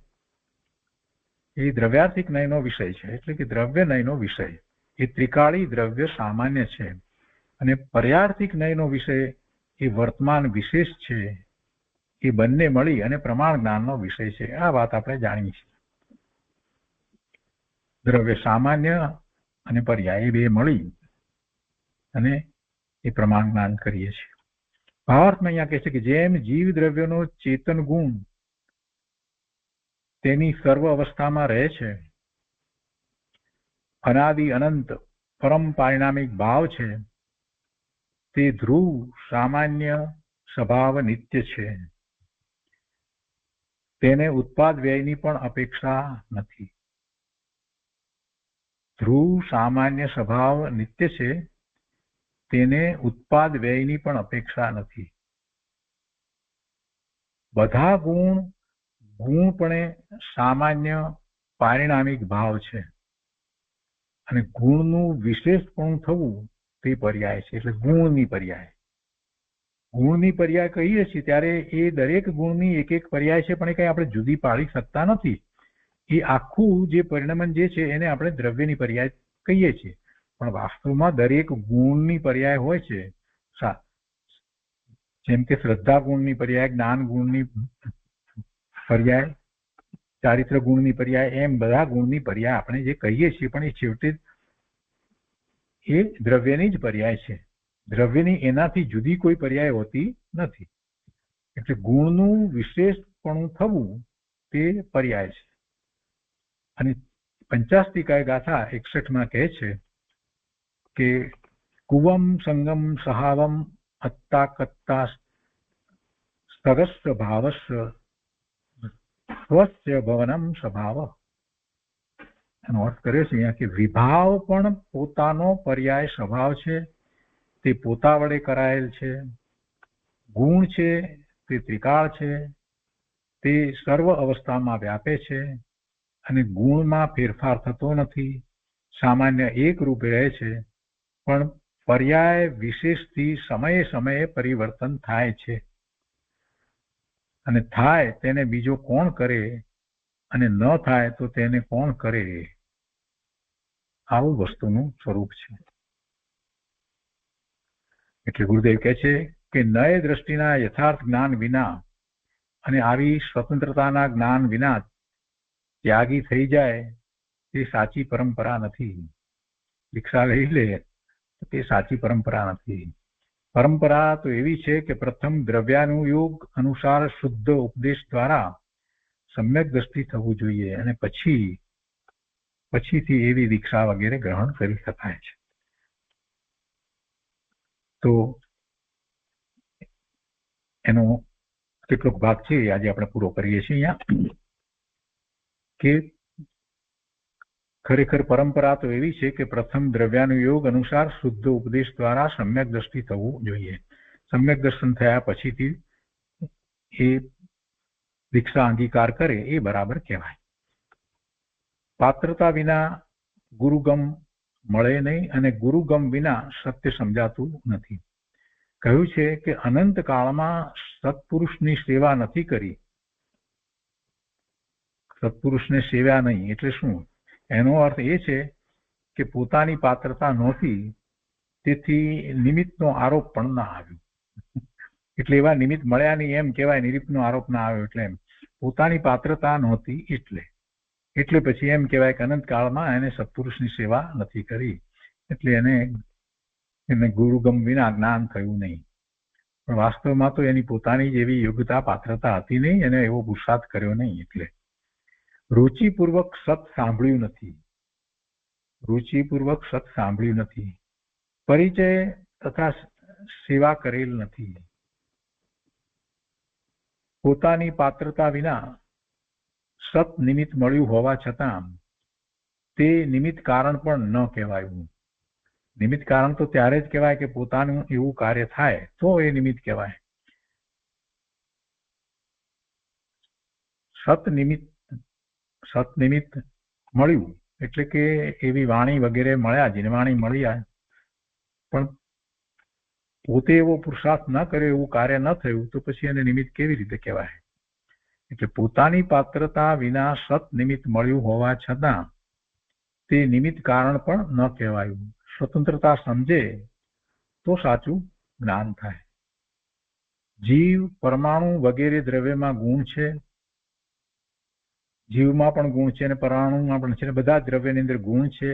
એ દ્રવ્યાર્થિક નયનો વિષય છે, એટલે કે દ્રવ્ય નયનો વિષય. એ ત્રિકાળી દ્રવ્ય સામાન્ય છે અને પર્યાર્થિક નયનો વિષય એ વર્તમાન વિશેષ છે. એ બંને મળી અને પ્રમાણ જ્ઞાનનો વિષય છે. આ વાત આપણે જાણીએ છીએ. દ્રવ્ય સામાન્ય અને પર્યાય બે મળી અને એ પ્રમાણ જ્ઞાન કરીએ છીએ. ભાવાર્થમાં અહીંયા કહે છે કે જેમ જીવ દ્રવ્યનો ચેતન ગુણ તેની સર્વ અવસ્થામાં રહે છે, અનાદિ અનંત પરમ પારિણામિક ભાવ છે, તે ધ્રુવ સામાન્ય સ્વભાવ નિત્ય છે. તેને ઉત્પાદ વ્યયની પણ અપેક્ષા નથી. ધ્રુવ સામાન્ય સ્વભાવ નિત્ય છે, તેને ઉત્પાદ વ્યયની પણ અપેક્ષા નથી. બધા ગુણ ગુણપણે સામાન્ય પારિણામિક ભાવ છે અને ગુણનું વિશેષપણું થવું તે પર્યાય છે. એટલે ગુણની પર્યાય. ગુણની પર્યાય કહીએ છીએ ત્યારે એ દરેક ગુણની એક એક પર્યાય છે, પણ એ કઈ આપણે જુદી પાડી શકતા નથી. એ આખું જે પરિણમન જે છે એને આપણે દ્રવ્યની પર્યાય કહીએ છીએ, પણ વાસ્તવમાં દરેક ગુણની પર્યાય હોય છે. જેમ કે શ્રદ્ધા ગુણની પર્યાય, જ્ઞાન ગુણની પર્યાય, ચારિત્ર ગુણની પર્યાય, એમ બધા ગુણની પર્યાય આપણે જે કહીએ છીએ, પણ એ છેવટે એ દ્રવ્યની જ પર્યાય છે. દ્રવ્યની એનાથી જુદી કોઈ પર્યાય હોતી નથી. એટલે ગુણનું વિશેષપણું થવું તે પર્યાય છે. અને પંચાસ્તિકાય ગાથા 61માં કહે છે કે કુવમ સંગમ સહાવમ અત્તા કત્તા સગસ્વ ભાવસ્વ સ્વસ્ય ભવનમ સ્વભાવ. એનો અર્થ કર્યો છે અહીંયા કે વિભાવ પણ પોતાનો પર્યાય સ્વભાવ છે, તે પોતા વડે કરાયેલ છે. ગુણ છે તે ત્રિકાળ છે, તે સર્વ અવસ્થામાં વ્યાપે છે અને ગુણમાં ફેરફાર થતો નથી. સામાન્ય એક રૂપે રહે છે, પણ પર્યાય વિશેષથી સમયે સમયે પરિવર્તન થાય છે. અને થાય તેને બીજો કોણ કરે અને ન થાય તો તેને કોણ કરે? આવું વસ્તુનું સ્વરૂપ છે. એટલે ગુરુદેવ કહે છે કે નય દ્રષ્ટિના યથાર્થ જ્ઞાન વિના અને આવી સ્વતંત્રતાના જ્ઞાન વિના ત્યાગી થઈ જાય તે સાચી પરંપરા નથી. દીક્ષા લઈ લે તે સાચી પરંપરા નથી. પરંપરા તો એવી છે કે પ્રથમ દ્રવ્યાનુયોગ અનુસાર શુદ્ધ ઉપદેશ દ્વારા સમ્યક દ્રષ્ટિ થવું જોઈએ અને પછીથી એવી દીક્ષા વગેરે ગ્રહણ કરી શકાય છે. તો એનો કેટલોક ભાગ છે આજે આપણે પૂરો કરીએ છીએ અહીંયા કે ખરેખર પરંપરા તો એવી છે કે પ્રથમ દ્રવ્યાનુયોગ અનુસાર શુદ્ધ ઉપદેશ દ્વારા સમ્યક દ્રષ્ટિ થવું જોઈએ. સમ્યક દર્શન થયા પછીથી એ દીક્ષા અંગીકાર કરે એ બરાબર કહેવાય. પાત્રતા વિના ગુરુગમ મળે નહીં અને ગુરુગમ વિના સત્ય સમજાતું નથી. કહ્યું છે કે અનંત કાળમાં સત્પુરુષની સેવા નથી કરી. સત્પુરુષને સેવા નહીં એટલે શું? એનો અર્થ એ છે કે પોતાની પાત્રતા નહોતી, તેથી નિમિત્તનો આરોપ પણ ના આવ્યો. એટલે એવા નિમિત્ત મળ્યા નહીં એમ કહેવાય. નિમિત્તનો આરોપ ના આવ્યો એટલે એમ પોતાની પાત્રતા નહોતી એટલે પછી એમ કહેવાય કે અનંત કાળમાં એને સત્પુરુષની સેવા નથી કરી, એટલે એને ગુરુગમ વિના જ્ઞાન થયું નહીં. પણ વાસ્તવમાં તો એની પોતાની જેવી યોગ્યતા પાત્રતા હતી નહીં, એને એવો પુરુષાર્થ કર્યો નહીં. એટલે રુચિપૂર્વક સત સાંભળ્યું નથી. રુચિપૂર્વક સત સાંભળ્યું નથી. પરિચય તથા સેવા કરેલ નથી. પોતાની પાત્રતા વિના સત નિમિત્ત મળ્યું હોવા છતાં તે નિમિત્ત કારણ પણ ન કહેવાયું. નિમિત્ત કારણ તો ત્યારે જ કહેવાય કે પોતાનું એવું કાર્ય થાય તો એ નિમિત્ત કહેવાય. સત નિમિત્ત મળ્યું એટલે કે એવી વાણી વગેરે મળ્યા, જીનવાણી મળ્યા, પણ પોતે એવો પુરુષાર્થ ન કર્યો, એવું કાર્ય ન થયું, તો પછી એને નિમિત્ત કેવી રીતે કહેવાય? એટલે પોતાની પાત્રતા વિના સત નિમિત્ત મળ્યું હોવા છતાં તે નિમિત્ત કારણ પણ ન કહેવાયું. સ્વતંત્રતા સમજે તો સાચું જ્ઞાન થાય. જીવ, પરમાણુ વગેરે દ્રવ્યમાં ગુણ છે. જીવમાં પણ ગુણ છે અને પરમાણુમાં પણ છે, બધા દ્રવ્યની અંદર ગુણ છે.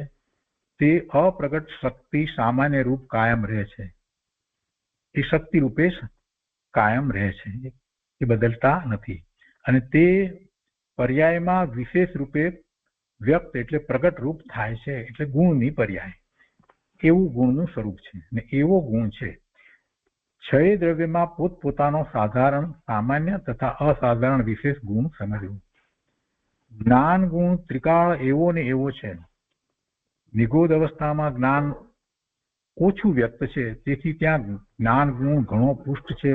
તે અપ્રગટ શક્તિ સામાન્ય રૂપ કાયમ રહે છે. એ શક્તિ રૂપે કાયમ રહે છે, એ બદલતા નથી. અને તે પર્યાયમાં વિશેષ રૂપે વ્યક્ત એટલે પ્રગટ રૂપ થાય છે, એટલે ગુણની પર્યાય. એવું ગુણનું સ્વરૂપ છે ને એવો ગુણ છે. છ દ્રવ્યમાં પોતપોતાનો સાધારણ, સામાન્ય તથા અસાધારણ વિશેષ ગુણ સમજવું. જ્ઞાન ગુણ ત્રિકાળ એવો ને એવો છે. નિગોદ અવસ્થામાં જ્ઞાન ઓછું વ્યક્ત છે, તેથી ત્યાં જ્ઞાન ગુણ ઘણો પુષ્ટ છે.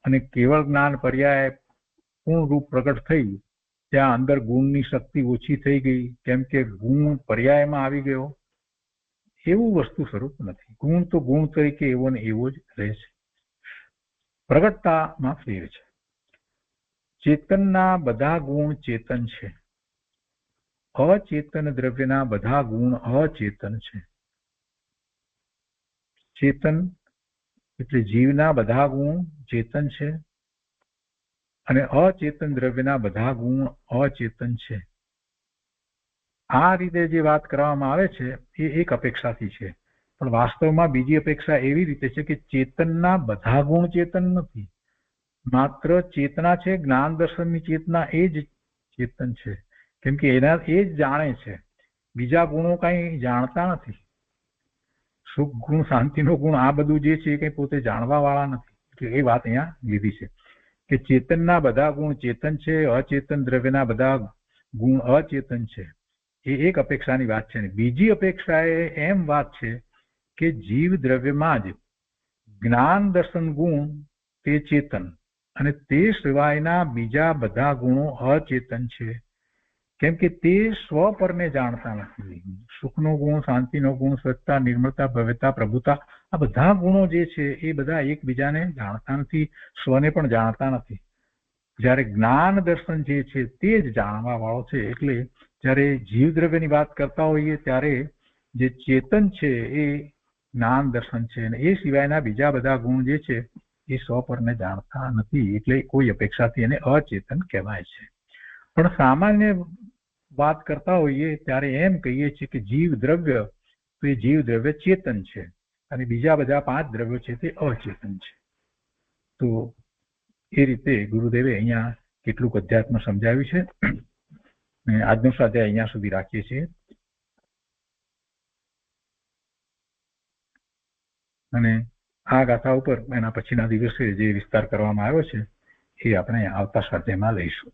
અને કેવળ જ્ઞાન પર્યાય પૂર્ણ રૂપ પ્રગટ થઈ ત્યાં અંદર ગુણની શક્તિ ઓછી થઈ ગઈ, કેમ કે ગુણ પર્યાયમાં આવી ગયો. એવું વસ્તુ સ્વરૂપ નથી. ગુણ તો ગુણ તરીકે એવો ને એવો જ રહે છે. પ્રગટતામાં ફેર છે. ચેતનના બધા ગુણ ચેતન છે. અચેતન દ્રવ્યના બધા ગુણ અચેતન છે. ચેતન એટલે જીવના બધા ગુણ ચેતન છે અને અચેતન દ્રવ્યના બધા ગુણ અચેતન છે. આ રીતે જે વાત કરવામાં આવે છે એ એક અપેક્ષાથી છે, પણ વાસ્તવમાં બીજી અપેક્ષા એવી રીતે છે કે ચેતનના બધા ગુણ ચેતન નથી. માત્ર ચેતના છે, જ્ઞાન દર્શનની ચેતના એ જ ચેતન છે, કેમ કે એના એ જ જાણે છે. બીજા ગુણો કઈ જાણતા નથી. સુખ ગુણ, શાંતિનો ગુણ, આ બધું જે છે એ કઈ પોતે જાણવા વાળા નથી. એટલે એ વાત અહીંયા લીધી છે કે ચેતનના બધા ગુણ ચેતન છે, અચેતન દ્રવ્યના બધા ગુણ અચેતન છે. એ એક અપેક્ષાની વાત છે. બીજી અપેક્ષા એમ વાત છે કે જીવ દ્રવ્યમાં જ જ્ઞાન દર્શન ગુણ તે ચેતન અને તે સિવાયના બીજા બધા ગુણો અચેતન છે, કેમ કે તે સ્વપરને જાણતા નથી. સુખનો ગુણ, શાંતિનો ગુણ, સ્વચ્છતા, નિર્મળતા, ભવ્યતા, પ્રભુતા, આ બધા ગુણો જે છે એ બધા એકબીજાને જાણતા નથી, સ્વને પણ જાણતા નથી. જ્યારે જ્ઞાન દર્શન જે છે તે જ જાણવા વાળો છે. એટલે જ્યારે જીવ દ્રવ્યની વાત કરતા હોઈએ ત્યારે જે ચેતન છે એ જ્ઞાન દર્શન છે, અને એ સિવાયના બીજા બધા ગુણ જે છે એ સ્વપરને જાણતા નથી. એટલે કોઈ અપેક્ષાથી એને અચેતન કહેવાય છે. પણ સામાન્ય વાત કરતા હોઈએ ત્યારે એમ કહીએ છીએ કે જીવ દ્રવ્ય તો એ જીવ દ્રવ્ય ચેતન છે અને બીજા બધા 5 દ્રવ્યો છે તે અચેતન છે. તો એ રીતે ગુરુદેવે અહીંયા કેટલુંક અધ્યાત્મ સમજાવ્યું છે. આજનો સ્વાધ્યાય અહીંયા સુધી રાખીએ છીએ અને આ ગાથા ઉપર એના પછીના દિવસે જે વિસ્તાર કરવામાં આવ્યો છે એ આપણે આવતા સ્વાધ્યાયમાં લઈશું.